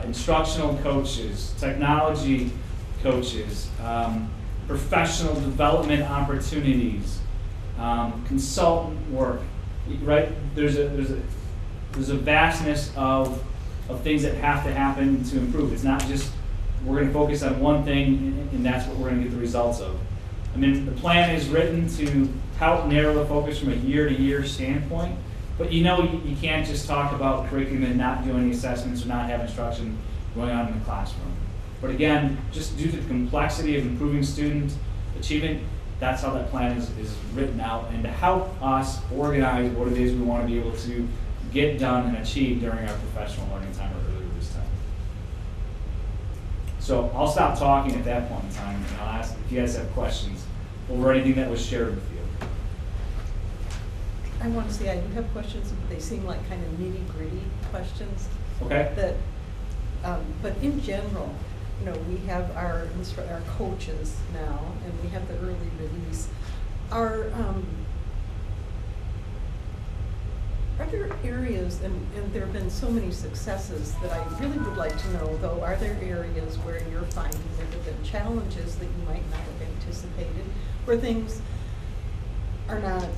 instructional coaches, technology coaches, professional development opportunities, consultant work, right? There's a vastness of things that have to happen to improve. It's not just we're going to focus on one thing and that's what we're going to get the results of. I mean, the plan is written to help narrow the focus from a year-to-year standpoint, but you know you can't just talk about curriculum and not do any assessments or not have instruction going on in the classroom. But again, just due to the complexity of improving student achievement, that's how that plan is written out, and to help us organize what it is we want to be able to get done and achieve during our professional learning time or early release time. So I'll stop talking at that point in time, and I'll ask if you guys have questions over anything that was shared with you. I want to say I do have questions, but they seem like kind of nitty-gritty questions. Okay. That, but in general, you know, we have our coaches now, and we have the early release. Are there areas, and there have been so many successes that I really would like to know, though, are there areas where you're finding there have been challenges that you might not have anticipated, where things are not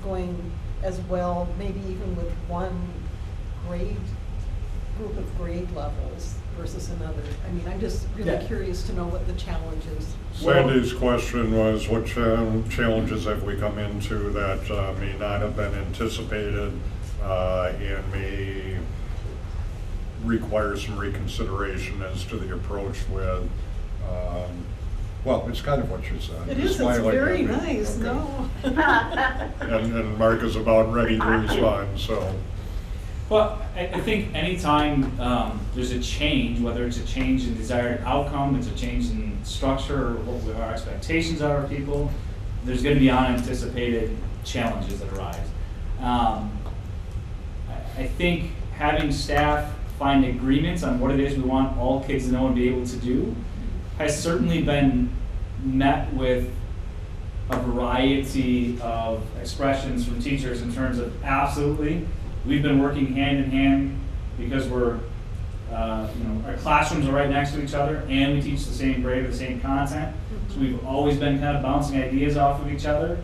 going as well, maybe even with one group of grade levels versus another? I mean, I'm just really curious to know what the challenge is. Sandy's question was, what challenges have we come into that may not have been anticipated and may require some reconsideration as to the approach with, well, it's kind of what you said. It is, it's very nice, okay. No. And Mark is about ready to respond, so. Well, I think anytime there's a change, whether it's a change in desired outcome, it's a change in structure, or what our expectations are of people, there's going to be unanticipated challenges that arise. I think having staff find agreements on what it is we want all kids to know and be able to do has certainly been met with a variety of expressions from teachers in terms of absolutely. We've been working hand in hand because we're, our classrooms are right next to each other, and we teach the same grade or the same content. So we've always been kind of bouncing ideas off of each other.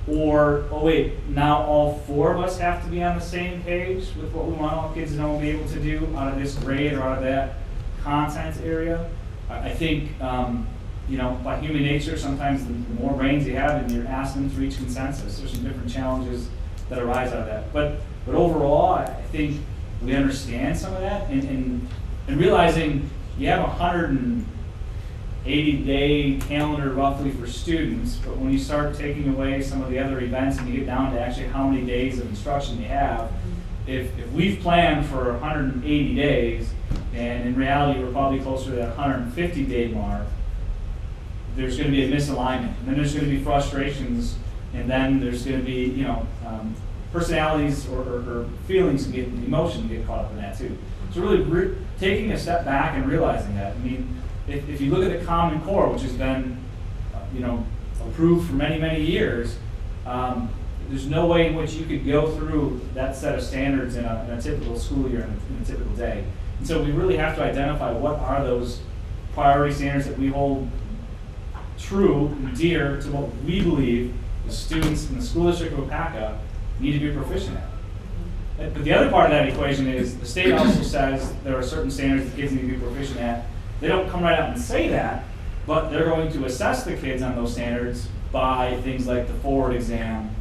Or, oh wait, now all 4 of us have to be on the same page with what we want all kids to know and be able to do out of this grade or out of that content area. I think, by human nature, sometimes the more brains you have and you're asking them to reach consensus, there's some different challenges that arise out of that. But overall, I think we understand some of that, and realizing you have 180-day calendar roughly for students, but when you start taking away some of the other events and you get down to actually how many days of instruction you have, if we've planned for 180 days, and in reality we're probably closer to that 150-day mark, there's going to be a misalignment, and then there's going to be frustrations, and then there's going to be, personalities or feelings and emotions get caught up in that too. So really taking a step back and realizing that. I mean, if you look at the Common Core, which has been, approved for many, many years, there's no way in which you could go through that set of standards in a typical school year, in a typical day. And so we really have to identify what are those priority standards that we hold true and dear to what we believe the students in the school district of Waupaca need to be proficient at. But the other part of that equation is the state also says there are certain standards that kids need to be proficient at. They don't come right out and say that, but they're going to assess the kids on those standards by things like the forward exam,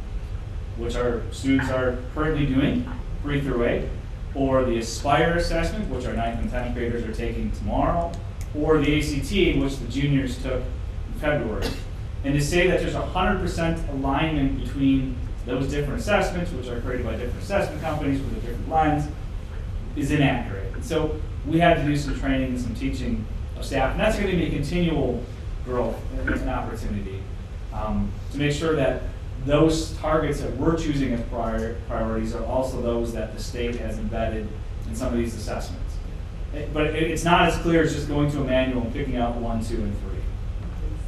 which our students are currently doing, 3 through 8, or the Aspire assessment, which our 9th and 10th graders are taking tomorrow, or the ACT, which the juniors took in February. And to say that there's 100% alignment between those different assessments, which are created by different assessment companies with a different lens, is inaccurate. And so we had to do some training and some teaching of staff, and that's going to be a continual growth and opportunity to make sure that those targets that we're choosing as priorities are also those that the state has embedded in some of these assessments. But it's not as clear as just going to a manual and picking out 1, 2, and 3.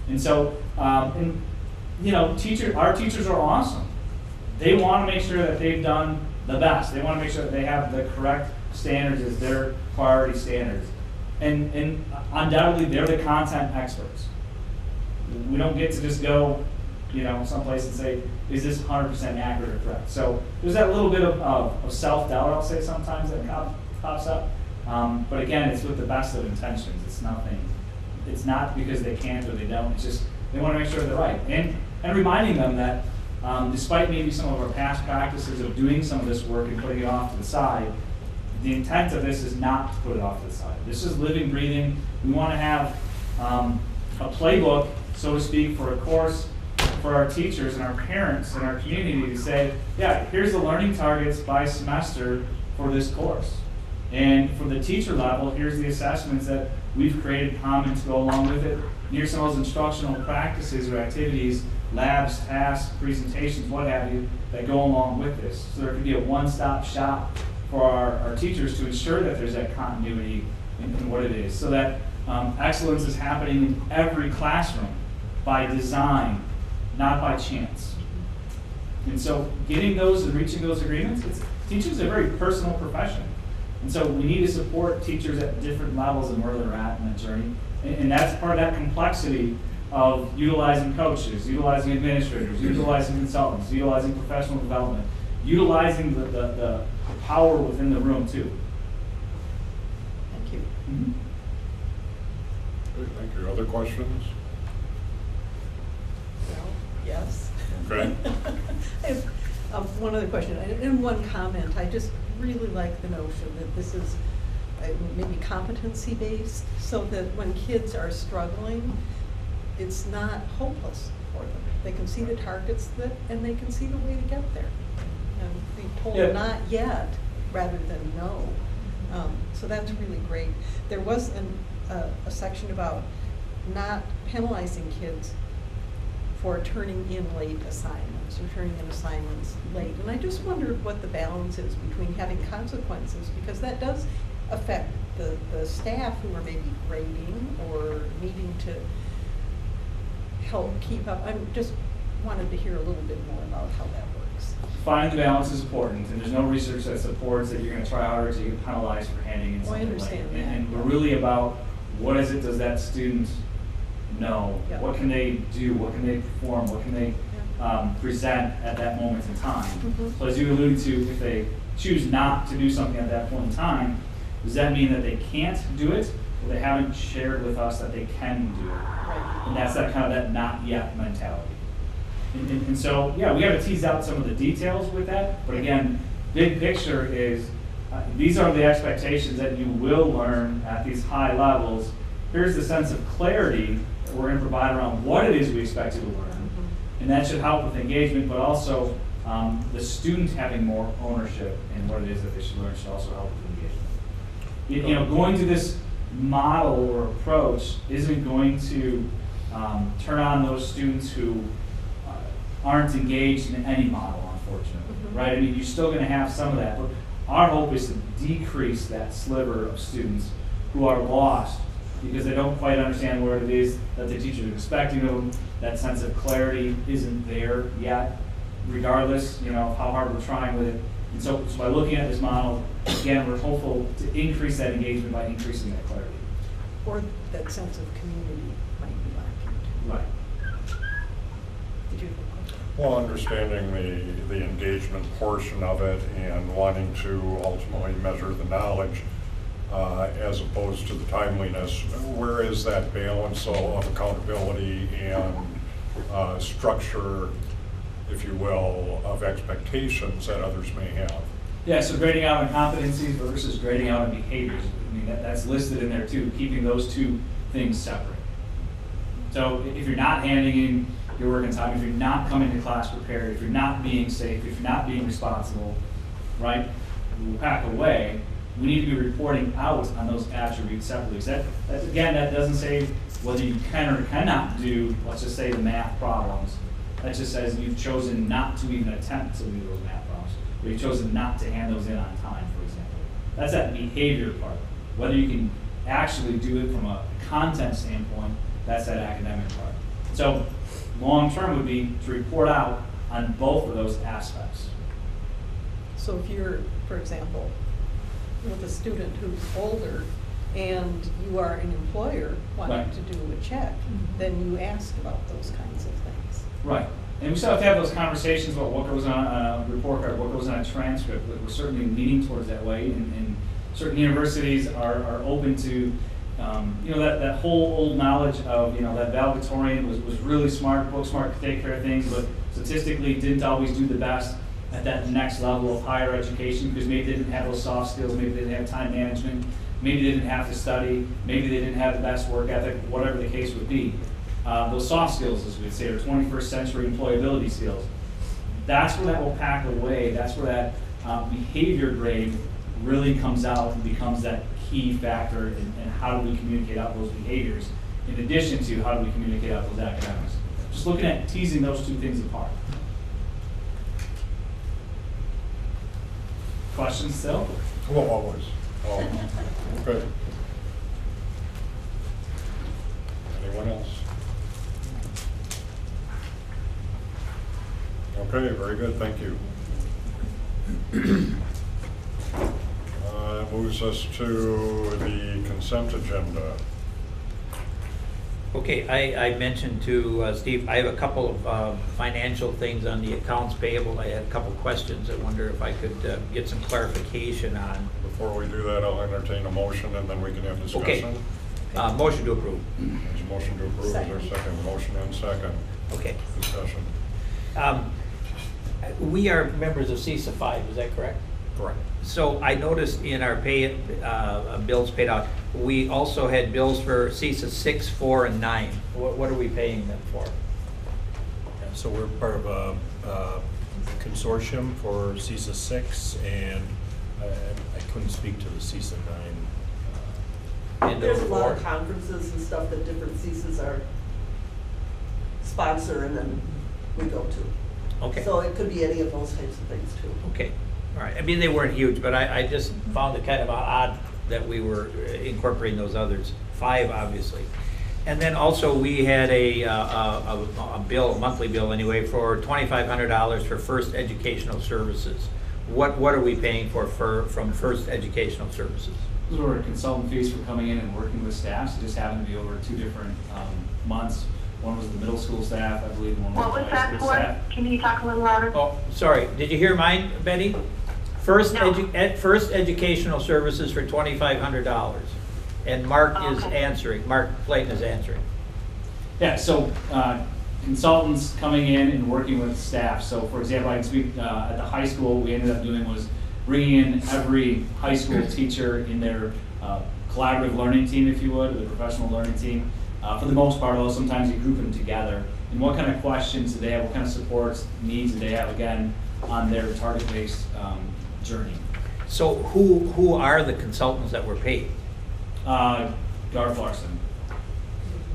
And so, our teachers are awesome. They want to make sure that they've done the best. They want to make sure that they have the correct standards as their priority standards. And undoubtedly, they're the content experts. We don't get to just go, someplace and say, is this 100% accurate or correct? So there's that little bit of self-doubt, I'll say, sometimes that pops up. But again, it's with the best of intentions. It's not because they can't or they don't. It's just they want to make sure they're right. And reminding them that despite maybe some of our past practices of doing some of this work and putting it off to the side, the intent of this is not to put it off to the side. This is living, breathing. We want to have a playbook, so to speak, for a course for our teachers and our parents and our community to say, yeah, here's the learning targets by semester for this course. And for the teacher level, here's the assessments that we've created common to go along with it. Here's some of those instructional practices or activities, labs, tasks, presentations, what have you, that go along with this. So there could be a one-stop shop for our teachers to ensure that there's that continuity in what it is, so that excellence is happening in every classroom by design, not by chance. And so getting those and reaching those agreements, teaching is a very personal profession. And so we need to support teachers at different levels and where they're at in that journey. And that's part of that complexity of utilizing coaches, utilizing administrators, utilizing consultants, utilizing professional development, utilizing the power within the room too. Thank you. Mm-hmm. Great, thank you. Other questions? Well, yes. Okay. I have one other question and one comment. I just really like the notion that this is maybe competency-based, so that when kids are struggling, it's not hopeless for them. They can see the targets and they can see the way to get there. And be told not yet rather than no. So that's really great. There was a section about not penalizing kids for turning in late assignments or turning in assignments late. And I just wondered what the balance is between having consequences, because that does affect the staff who are maybe grading or needing to help keep up. I just wanted to hear a little bit more about how that works. Finding the balance is important, and there's no research that supports that you're going to try harder to get penalized for handing in Well, I something understand late. that. And we're really about what is it does that student know? Yeah. What can they do? What can they perform? What can they present at that moment in time? Mhm. So as you alluded to, if they choose not to do something at that point in time, does that mean that they can't do it, or they haven't shared with us that they can do it? Right. And that's that kind of that not yet mentality. And so, yeah, we got to tease out some of the details with that. But again, big picture is these are the expectations that you will learn at these high levels. Here's the sense of clarity that we're going to provide around what it is we expect you to learn. And that should help with engagement, but also the student having more ownership in what it is that they should learn should also help with engagement. You know, going to this model or approach isn't going to turn on those students who aren't engaged in any model, unfortunately, right? I mean, you're still going to have some of that, but our hope is to decrease that sliver of students who are lost because they don't quite understand what it is that the teacher is expecting of them. That sense of clarity isn't there yet, regardless, you know, of how hard we're trying with it. And so by looking at this model, again, we're hopeful to increase that engagement by increasing that clarity. Or that sense of community might be lacking. Right. Did you? Well, understanding the engagement portion of it and wanting to ultimately measure the knowledge as opposed to the timeliness, where is that balance of accountability and structure, if you will, of expectations that others may have? Yeah, so grading out on competencies versus grading out on behaviors. I mean, that's listed in there too, keeping those two things separate. So if you're not handing in your work in time, if you're not coming to class prepared, if you're not being safe, if you're not being responsible, right, we'll pack away. We need to be reporting out on those attributes separately. So that again, that doesn't say whether you can or cannot do, let's just say, the math problems. That just says you've chosen not to even attempt to do those math problems, or you've chosen not to hand those in on time, for example. That's that behavior part. Whether you can actually do it from a content standpoint, that's that academic part. So long term would be to report out on both of those aspects. So if you're, for example, with a student who's older and you are an employer wanting Right. to do a check, then you ask about those kinds of things. Right. And we still have to have those conversations about what goes on a report card, what goes on a transcript. We're certainly leaning towards that way, and certain universities are open to, you know, that whole old knowledge of, you know, that valedictorian was really smart, book smart, could take care of things, but statistically didn't always do the best at that next level of higher education because maybe they didn't have those soft skills, maybe they didn't have time management, maybe they didn't have to study, maybe they didn't have the best work ethic, whatever the case would be. Those soft skills, as we'd say, are 21st century employability skills. That's where that will pack away. That's where that behavior grade really comes out and becomes that key factor in how do we communicate out those behaviors, in addition to how do we communicate out those academics. Just looking at teasing those two things apart. Questions still? Well, always. Okay. Anyone else? Okay, very good, thank you. Moves us to the consent agenda. Okay, I mentioned to Steve, I have a couple of financial things on the accounts payable. I had a couple questions. I wonder if I could get some clarification on. Before we do that, I'll entertain a motion and then we can have discussion. Okay. Motion to approve. There's a motion to approve. Is there a second? Motion and second. Okay. Discussion. We are members of CISA 5, is that correct? Correct. So I noticed in our bills paid out, we also had bills for CISA 6, 4, and 9. What are we paying them for? Yeah, so we're part of a consortium for CISA 6, and I couldn't speak to the CISA 9. And There's those a lot of 4? conferences and stuff that different CISAs are sponsor and then we go to. Okay. So it could be any of those types of things too. Okay, all right. I mean, they weren't huge, but I just found it kind of odd that we were incorporating those others. 5, obviously. And then also, we had a bill, a monthly bill anyway, for $2,500 for First Educational Services. What are we paying from First Educational Services? Those were consultant fees for coming in and working with staff. It just happened to be over 2 different months. One was the middle school staff, I believe, and one was What the was high that school for? staff. Can you talk a little louder? Oh, sorry, did you hear mine, Betty? First Educational Services for $2,500. And Mark is answering, Mark Clayton is answering. Yeah, so consultants coming in and working with staff. So for example, I can speak at the high school, we ended up doing was bringing in every high school teacher in their collaborative learning team, if you would, or the professional learning team. For the most part, although sometimes you group them together. And what kind of questions do they have, what kind of supports, needs do they have, again, on their target-based journey. So who are the consultants that were paid? Garth Larson.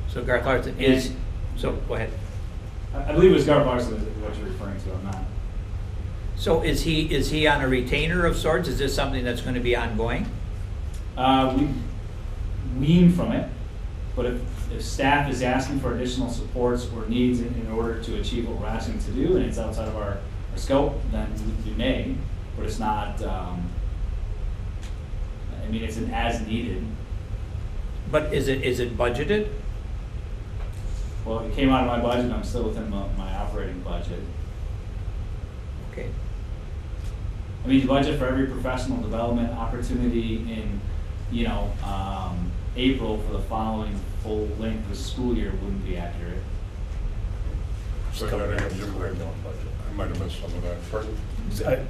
So Garth Larson is, so go ahead. I believe it was Garth Larson is what you're referring to, I'm not. So is he on a retainer of sorts? Is this something that's going to be ongoing? We wean from it, but if staff is asking for additional supports or needs in order to achieve what we're asking to do, and it's outside of our scope, then we may, but it's not, I mean, it's an as needed. But is it budgeted? Well, it came out of my budget, and I'm still within my operating budget. Okay. I mean, you budget for every professional development opportunity in, April for the following full length of the school year wouldn't be accurate. So that I might have missed some of that. Pardon?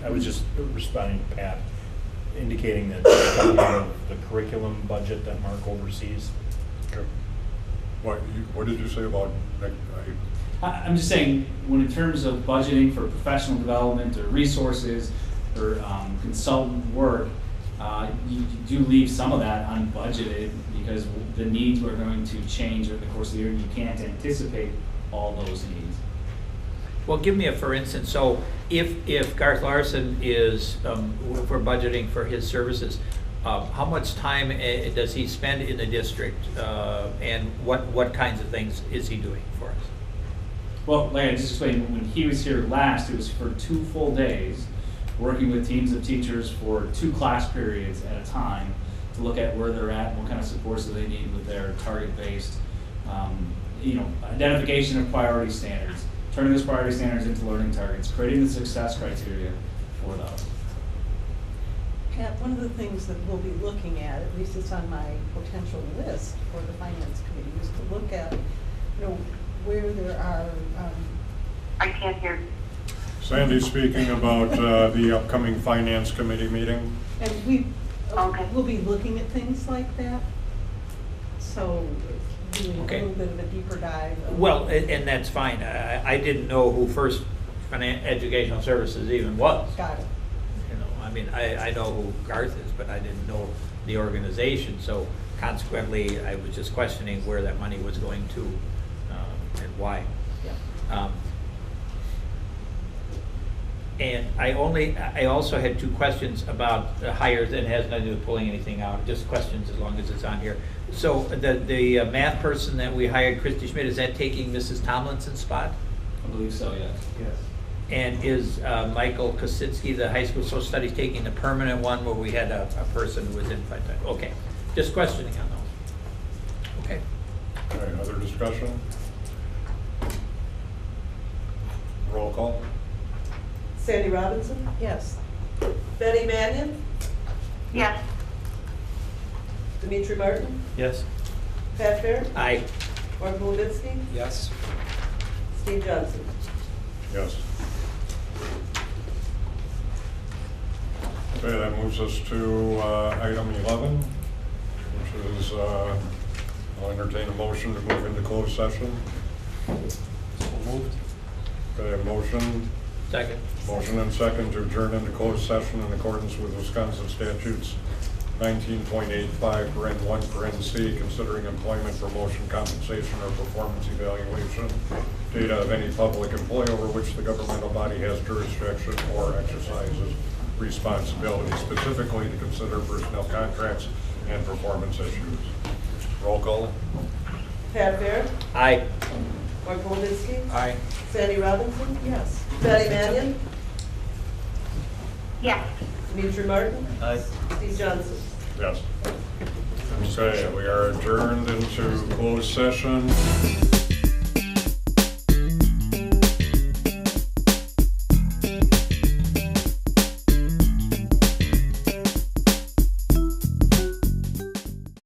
I was just responding to Pat, indicating that it's coming out of the curriculum budget that Mark oversees. Okay. What did you say about, I'm just saying, when in terms of budgeting for professional development or resources or consultant work, you do leave some of that unbudgeted because the needs are going to change over the course of the year and you can't anticipate all those needs. Well, give me a for instance. So if Garth Larson is, for budgeting for his services, how much time does he spend in the district, and what kinds of things is he doing for us? Well, like I just explained, when he was here last, it was for 2 full days, working with teams of teachers for 2 class periods at a time to look at where they're at and what kind of supports do they need with their target-based, identification of priority standards, turning those priority standards into learning targets, creating the success criteria for those. Pat, one of the things that we'll be looking at least it's on my potential list for the Finance Committee, is to look at, where there are... I can't hear. Sandy's speaking about the upcoming Finance Committee meeting. And we'll be looking at things like that. So doing a little bit of a deeper dive. Well, and that's fine. I didn't know who First Educational Services even was. Got it. I know who Garth is, but I didn't know the organization. So consequently, I was just questioning where that money was going to and why. Yeah. And I also had 2 questions about the hires that has nothing to do with pulling anything out, just questions as long as it's on here. So the math person that we hired, Christy Schmidt, is that taking Mrs. Tomlinson's spot? I believe so, yes. Yes. And is Michael Kositsky, the high school social studies, taking the permanent one where we had a person who was in part-time? Okay, just questioning on those. Okay. All right, other discussion? Roll call. Sandy Robinson? Yes. Betty Mannion? Yes. Dimitri Martin? Yes. Pat Fair? Aye. Mark Levitsky? Yes. Steve Johnson? Yes. Okay, that moves us to item 11, which is, I'll entertain a motion to move into closed session. So moved. Okay, a motion. Second. Motion and second to adjourn into closed session in accordance with Wisconsin statutes 19.85, paren 1, paren C, considering employment, promotion, compensation, or performance evaluation, data of any public employee over which the governmental body has jurisdiction or exercises responsibility, specifically to consider personnel contracts and performance issues. Roll call. Pat Fair, Aye. Mark Polbisky, Aye. Sandy Robinson, Yes. Patty Mannion, Yes. Dimitri Martin, Aye. Steve Johnson. Yes. Okay, we are adjourned into closed session.